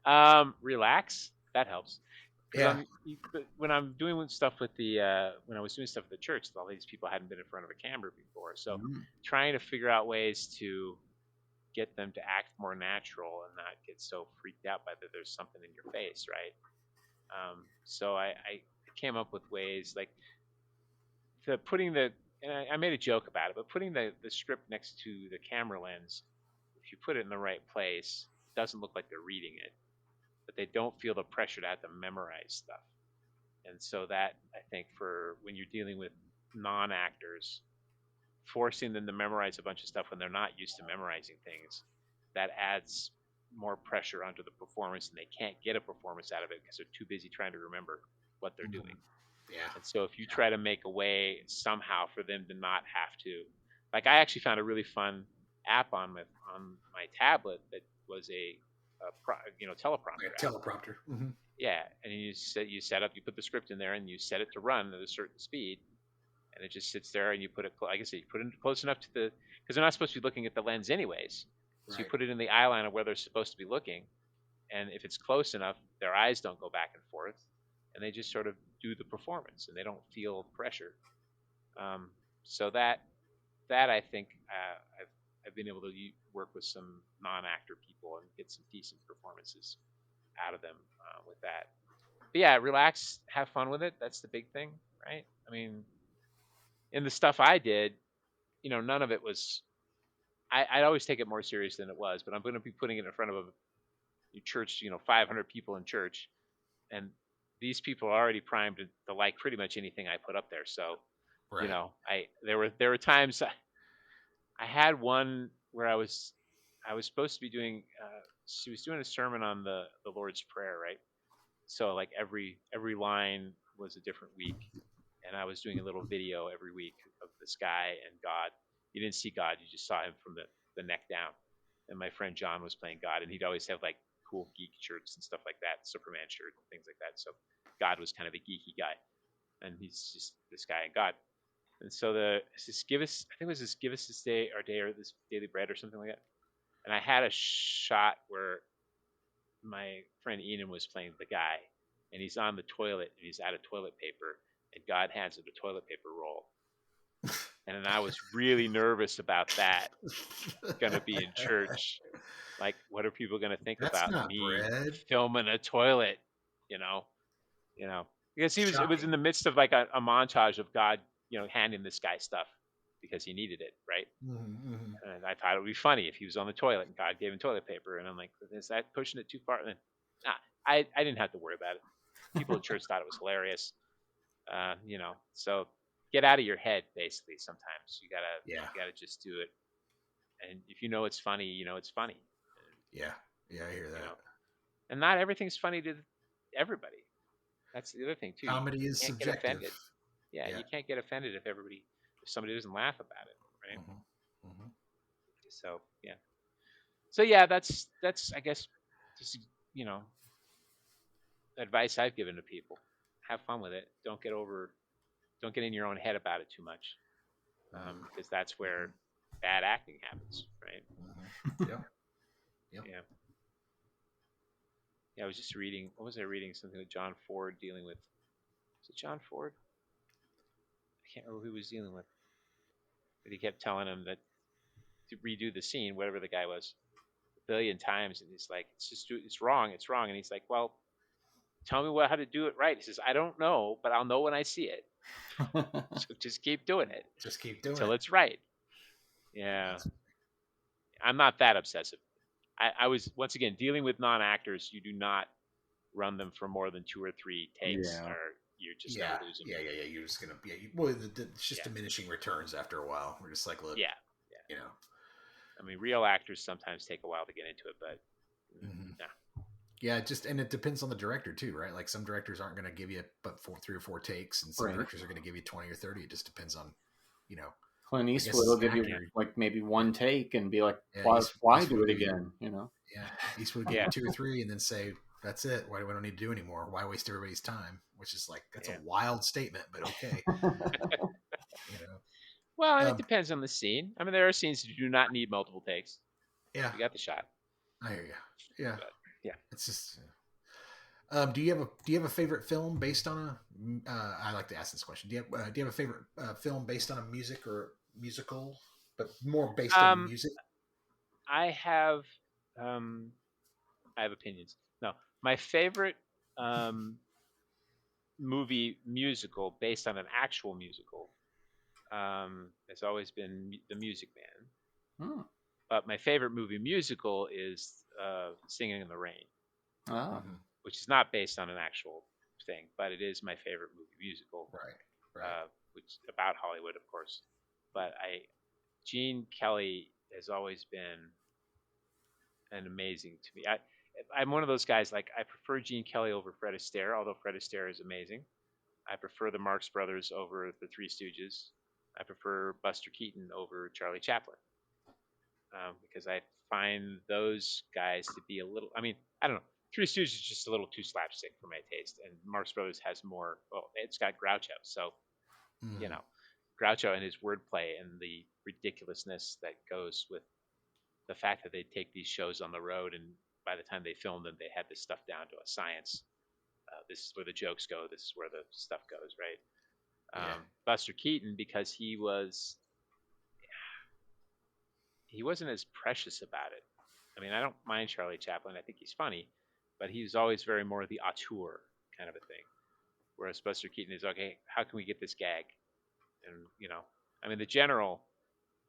up. Relax. That helps. Yeah. When I'm doing stuff with when I was doing stuff at the church, all these people hadn't been in front of a camera before. So trying to figure out ways to get them to act more natural and not get so freaked out by that there's something in your face, right? So I came up with ways like I made a joke about it, but putting the script next to the camera lens, if you put it in the right place, it doesn't look like they're reading it, but they don't feel the pressure to have to memorize stuff. And so that, I think, for when you're dealing with non-actors, forcing them to memorize a bunch of stuff when they're not used to memorizing things, that adds more pressure onto the performance, and they can't get a performance out of it because they're too busy trying to remember what they're doing. Yeah. And so if you try to make a way somehow for them to not have to, like I actually found a really fun app on my tablet that was a teleprompter. Like a teleprompter. Mm-hmm. Yeah, and you put the script in there, and you set it to run at a certain speed, and it just sits there, and you put it, like I said, you put it close enough to because they're not supposed to be looking at the lens anyways. So you put it in the eye line of where they're supposed to be looking, and if it's close enough, their eyes don't go back and forth, and they just sort of do the performance, and they don't feel pressure. So that I think I've been able to work with some non-actor people and get some decent performances out of them with that. But yeah, relax, have fun with it. That's the big thing, right? I mean, in the stuff I did, none of it was. I'd always take it more serious than it was, but I'm going to be putting it in front of a church, 500 people in church, and these people are already primed to like pretty much anything I put up there. So, there were times I had one where I was supposed to be doing. She was doing a sermon on the Lord's Prayer, right? So like every line was a different week, and I was doing a little video every week of this guy and God. You didn't see God, you just saw him from the neck down. And my friend John was playing God, and he'd always have like cool geek shirts and stuff like that, Superman shirt and things like that. So God was kind of a geeky guy, and he's just this guy and God. And so I think it was this give us this day our day or this daily bread or something like that. And I had a shot where my friend Ian was playing the guy, and he's on the toilet, and he's out of toilet paper, and God hands him a toilet paper roll. And then I was really nervous about that. Going to be in church. Like, what are people going to think about me filming a toilet? Because it was in the midst of like a montage of God, handing this guy stuff because he needed it, right? Mm-hmm. And I thought it would be funny if he was on the toilet and God gave him toilet paper. And I'm like, is that pushing it too far? And then, I didn't have to worry about it. People in church thought it was hilarious. So get out of your head, basically. Sometimes you gotta just do it. And if it's funny, it's funny. Yeah, I hear that. And not everything's funny to everybody. That's the other thing too. Comedy is subjective. Yeah, you can't get offended if somebody doesn't laugh about it, right? Mm-hmm. Mm-hmm. So yeah. So yeah, that's I guess just advice I've given to people. Have fun with it. Don't get in your own head about it too much, because that's where bad acting happens, right? Mm-hmm. Yeah. Yeah, I was just reading. What was I reading? Something with John Ford dealing with. Was it John Ford? I can't remember who he was dealing with. But he kept telling him that to redo the scene, whatever the guy was, a billion times, and he's like, it's wrong, and he's like, well, tell me how to do it right. He says, I don't know, but I'll know when I see it. So just keep doing it. Just keep doing till it. it's right. Yeah. I'm not that obsessive. I was, once again, dealing with non-actors. You do not run them for more than 2 or 3 takes, or you're just going to lose them. Yeah. You're just going to, it's just diminishing returns after a while. We're just like, look, yeah. You know. I mean, real actors sometimes take a while to get into it, but Yeah, and it depends on the director too, right? Like some directors aren't going to give you but 3 or 4 takes, and some directors are going to give you 20 or 30. It just depends on, you know. Clint Eastwood will give you like maybe 1 take and be like, why do it again? You know? Yeah, Eastwood will give you 2 or 3 and then say, that's it. We don't need to do anymore. Why waste everybody's time? Which is like, that's a wild statement, but okay. You know. Well, and it depends on the scene. I mean, there are scenes that do not need multiple takes. Yeah, you got the shot. I hear you. Yeah, but, yeah. It's just. Do you have a favorite film based on a? I like to ask this question. Do you have a favorite film based on a music or musical, but more based on music? I have opinions. No, my favorite movie musical based on an actual musical has always been The Music Man. Hmm. But my favorite movie musical is Singing in the Rain. Oh. Which is not based on an actual thing, but it is my favorite movie musical. Right. Which about Hollywood, of course. But Gene Kelly has always been an amazing to me. I'm one of those guys, like, I prefer Gene Kelly over Fred Astaire, although Fred Astaire is amazing. I prefer the Marx Brothers over the Three Stooges. I prefer Buster Keaton over Charlie Chaplin. Because I find those guys to be a little, I mean, I don't know. Three Stooges is just a little too slapstick for my taste, and Marx Brothers has more. Well, it's got Groucho, so you know, Groucho and his wordplay and the ridiculousness that goes with the fact that they take these shows on the road, and by the time they filmed them, they had this stuff down to a science. This is where the jokes go. This is where the stuff goes, right? Buster Keaton, because he wasn't as precious about it. I mean, I don't mind Charlie Chaplin. I think he's funny. But he was always very more the auteur kind of a thing. Whereas Buster Keaton is, okay, how can we get this gag? And, you know, I mean, The General,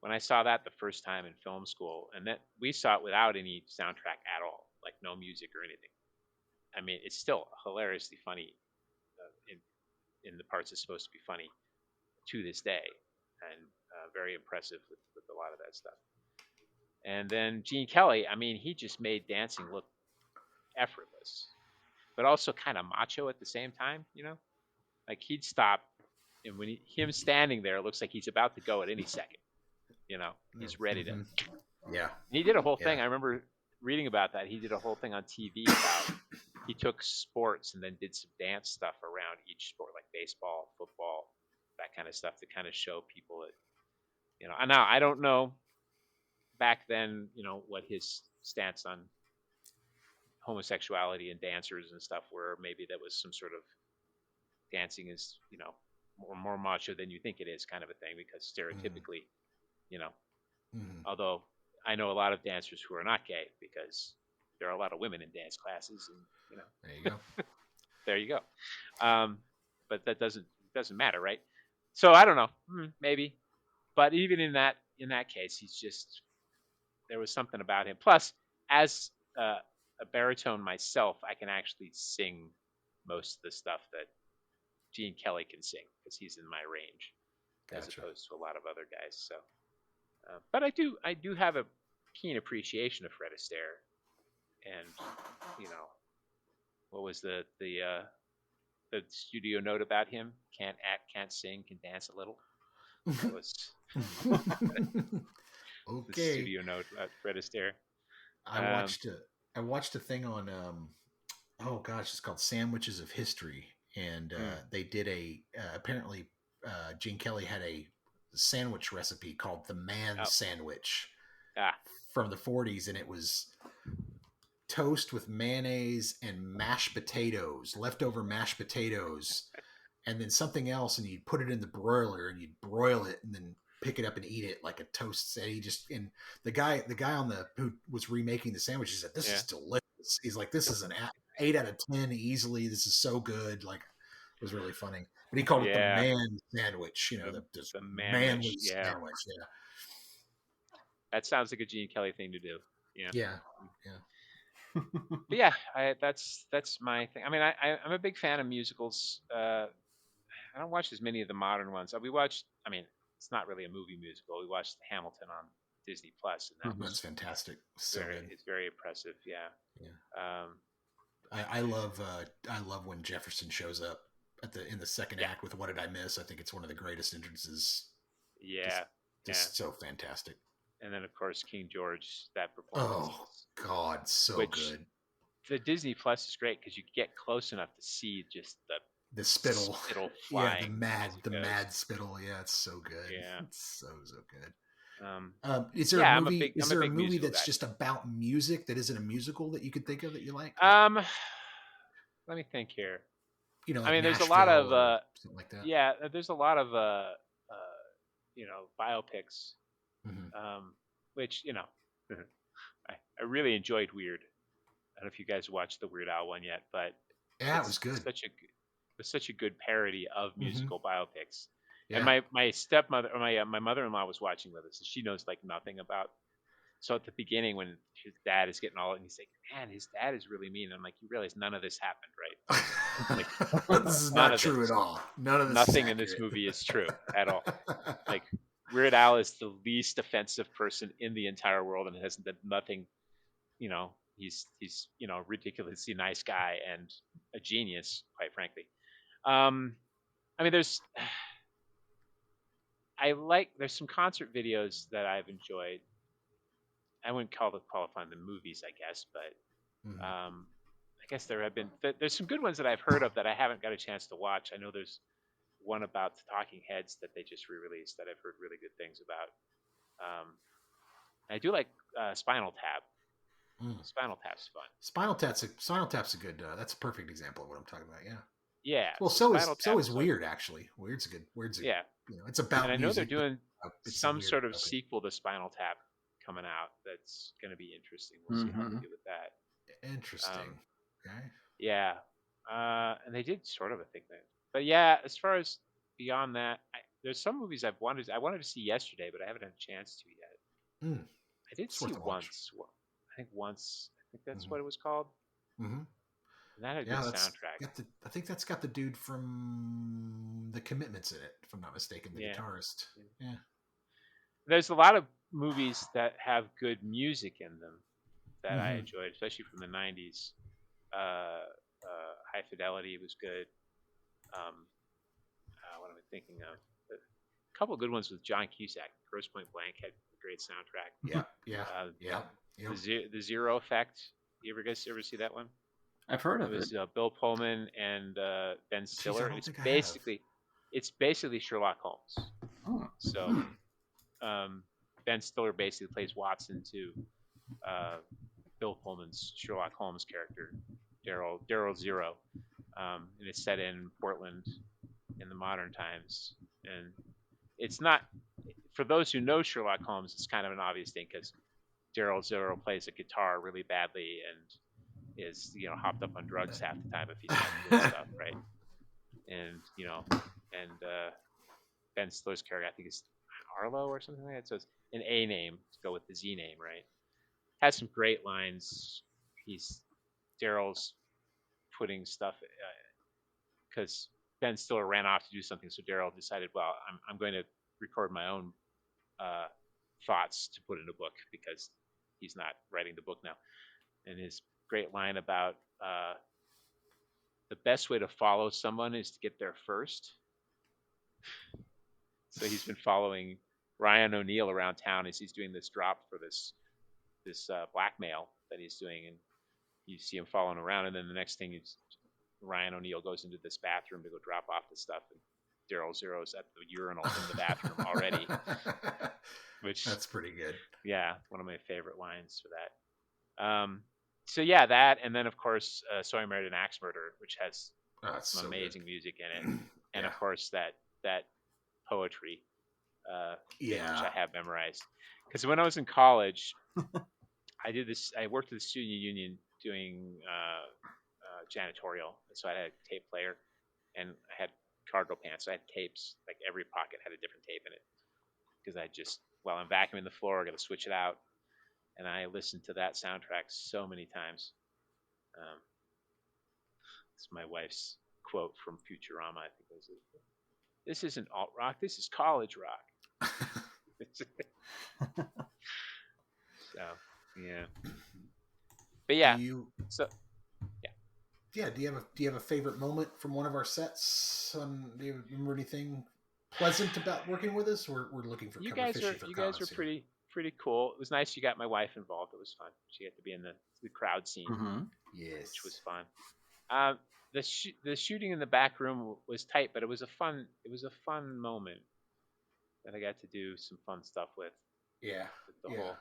when I saw that the first time in film school, and that we saw it without any soundtrack at all, like no music or anything. I mean, it's still hilariously funny in the parts it's supposed to be funny to this day, and very impressive with a lot of that stuff. And then Gene Kelly, I mean, he just made dancing look effortless, but also kind of macho at the same time, you know? Like, he'd stop, and when him standing there, it looks like he's about to go at any second, you know? He's ready to. Yeah. He did a whole thing. I remember reading about that. He did a whole thing on TV about, he took sports and then did some dance stuff around each sport, like baseball, football, that kind of stuff, to kind of show people that, you know. And now, I don't know back then, you know, what his stance on homosexuality and dancers and stuff were. Maybe that was some sort of dancing is, you know, more macho than you think it is kind of a thing, because stereotypically, you know, although I know a lot of dancers who are not gay, because there are a lot of women in dance classes, and, you know, there you go. There you go. But that doesn't matter, right? So I don't know, maybe, but even in that case, he's just, there was something about him. Plus, as a baritone myself, I can actually sing most of the stuff that Gene Kelly can sing, because he's in my range, as opposed to a lot of other guys. So, but I do have a keen appreciation of Fred Astaire, and, you know, what was the studio note about him? Can't act, can't sing, can dance a little. That was okay. The studio note about Fred Astaire. I watched a thing on oh gosh, it's called Sandwiches of History, and they did apparently Gene Kelly had a sandwich recipe called the Man Sandwich from the 40s, and it was toast with mayonnaise and mashed potatoes, leftover mashed potatoes, and then something else, and you'd put it in the broiler and you'd broil it and then pick it up and eat it like a toast. And he just, and the guy who was remaking the sandwich said, "This is delicious." He's like, "This is an 8 out of 10 easily. This is so good." Like, it was really funny. But he called it the man sandwich. You know, the manly sandwich. Yeah. That sounds like a Gene Kelly thing to do. Yeah. Yeah. But yeah, that's my thing. I mean, I'm a big fan of musicals. I don't watch as many of the modern ones. We watched. I mean, it's not really a movie musical. We watched Hamilton on Disney Plus, and that's fantastic. So good. It's very impressive. Yeah. I love when Jefferson shows up in the second act with "What Did I Miss?" I think it's one of the greatest entrances. Yeah. Just so fantastic. And then, of course, King George, that performance. Oh, God, so good. The Disney Plus is great because you get close enough to see just the spittle flying. Yeah, the mad spittle. Yeah, it's so good. Yeah. It's so good. Is there a movie, a movie that's just about music that isn't a musical that you could think of that you like? Let me think here. You know, like I mean, there's a Nashville lot of something like that. Yeah, there's a lot of biopics, which I really enjoyed Weird. I don't know if you guys watched the Weird Al one yet, but yeah, it was good. Such a good parody of musical biopics. Yeah. And my stepmother or my mother-in-law was watching with us, and she knows like nothing about. So at the beginning, when his dad is getting all, and he's like, "Man, his dad is really mean." I'm like, "You realize none of this happened, right?" Like, this is not true at all. None of this. Nothing in this movie is true at all. Like, Weird Al is the least offensive person in the entire world, and has done nothing. You know, he's ridiculously nice guy and a genius, quite frankly. I mean, there's some concert videos that I've enjoyed. I wouldn't qualify them movies, I guess, but I guess there's some good ones that I've heard of that I haven't got a chance to watch. I know there's one about the Talking Heads that they just re-released that I've heard really good things about. I do like Spinal Tap. Spinal Tap's fun. Spinal Tap's a good. That's a perfect example of what I'm talking about. Yeah. Yeah. Well, so is Weird actually. Weird's a good. Yeah. It's about. And I know music, they're doing some sort of topic. sequel to Spinal Tap coming out. That's going to be interesting. We'll see how they do with that. Interesting. Okay. Yeah. And they did sort of a thing there. But yeah, as far as beyond that, there's some movies I wanted to see yesterday, but I haven't had a chance to yet. I did see once. I think that's what it was called. Mm-hmm. And that had a good soundtrack. I think that's got the dude from The Commitments in it, if I'm not mistaken, the guitarist. Yeah. There's a lot of movies that have good music in them that I enjoyed, especially from the 90s. High Fidelity was good. What am I thinking of? A couple of good ones with John Cusack. Grosse Point Blank had a great soundtrack. Yeah. The Zero Effect. You guys ever see that one? I've heard of it. It was Bill Pullman and Ben Stiller. It's basically Sherlock Holmes. Oh. So Ben Stiller basically plays Watson to Bill Pullman's Sherlock Holmes character, Daryl Zero, and it's set in Portland in the modern times. And it's not, for those who know Sherlock Holmes, it's kind of an obvious thing because Daryl Zero plays a guitar really badly and is hopped up on drugs half the time if he's not doing stuff, right? And Ben Stiller's character, I think, is Arlo or something like that. So it's an A name to go with the Z name, right? Has some great lines. Daryl's putting stuff because Ben Stiller ran off to do something, so Daryl decided, well, I'm going to record my own thoughts to put in a book because he's not writing the book now. And his great line about the best way to follow someone is to get there first. So he's been following Ryan O'Neal around town as he's doing this drop for this blackmail that he's doing, and you see him following around, and then the next thing is Ryan O'Neal goes into this bathroom to go drop off the stuff, and Daryl Zero's at the urinal in the bathroom already. Which that's pretty good. Yeah, one of my favorite lines for that. So yeah, that, and then of course, So I Married an Axe Murderer, which has some amazing music in it, and of course that poetry which Yeah. I have memorized. Because when I was in college, I did this. I worked at the student union doing janitorial, so I had a tape player, and I had cargo pants. So I had tapes. Like every pocket had a different tape in it. Because I just, while I'm vacuuming the floor, I got to switch it out, and I listened to that soundtrack so many times. It's my wife's quote from Futurama. I think it was, "This isn't alt rock. This is college rock." So yeah, but yeah. So yeah. Yeah. Do you have a favorite moment from one of our sets? Do you remember anything pleasant about working with us? We're looking for You guys are pretty cool. It was nice you got my wife involved. It was fun. She got to be in the crowd scene, Yes, which was fun. The shooting in the back room was tight, but it was a fun moment that I got to do some fun stuff with. Yeah, With the whole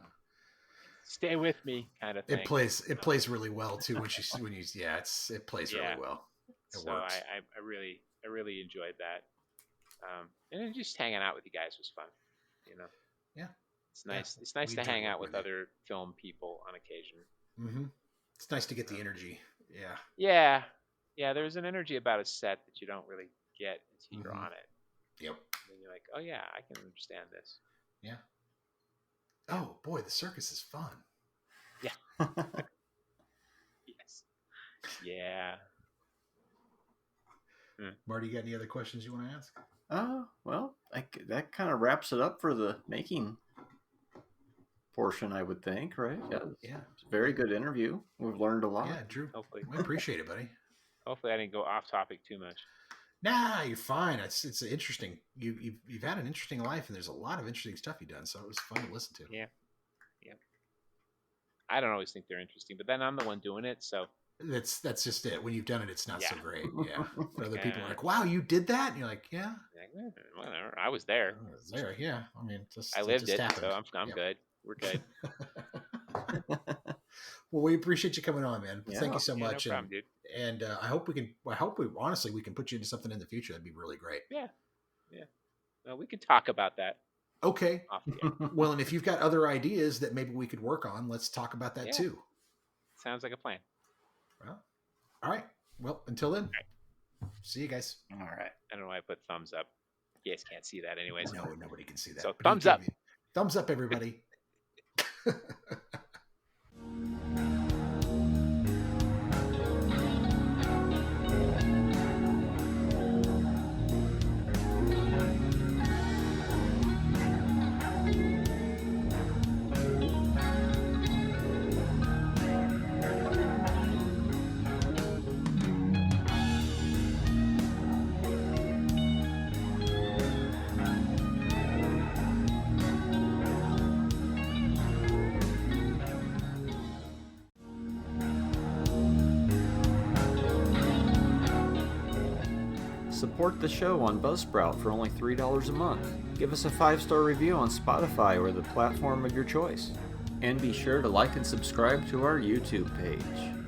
stay with me kind of thing. It plays really well too when you it plays really well. It works. I really enjoyed that. And then just hanging out with you guys was fun. Yeah, it's nice. It's nice to hang out with other film people on occasion. Mm-hmm. It's nice to get the energy. Yeah. There's an energy about a set that you don't really get until you're on it. Yep. And you're like, oh yeah, I can understand this. Yeah. Oh boy, the circus is fun. Yeah. Yes. Yeah. Marty, you got any other questions you want to ask? Well, that kind of wraps it up for the making portion, I would think, right? Yeah. It's a very good interview. We've learned a lot. Yeah, Drew. Hopefully. We appreciate it, buddy. Hopefully I didn't go off topic too much. Nah, you're fine. It's interesting. You've had an interesting life, and there's a lot of interesting stuff you've done, so it was fun to listen to. Yeah. I don't always think they're interesting, but then I'm the one doing it, so that's just it. When you've done it, it's not so great. Yeah. But other people are like, "Wow, you did that," and you're like, "Yeah, whatever. I was there. I was there. Yeah. I mean, I lived it, happened. so I'm good. We're good." Well, we appreciate you coming on, man. Thank you so much. No problem, dude. And I hope we honestly we can put you into something in the future. That'd be really great. Yeah. Well, we can talk about that. Okay. Off the air. Well, and if you've got other ideas that maybe we could work on, let's talk about that too. Sounds like a plan. Well, all right. Well, until then, see you guys. All right. I don't know why I put thumbs up. You guys can't see that anyways. No, nobody can see that. So But thumbs up. Thumbs up, everybody. Support the show on Buzzsprout for only $3 a month. Give us a 5-star review on Spotify or the platform of your choice. And be sure to like and subscribe to our YouTube page.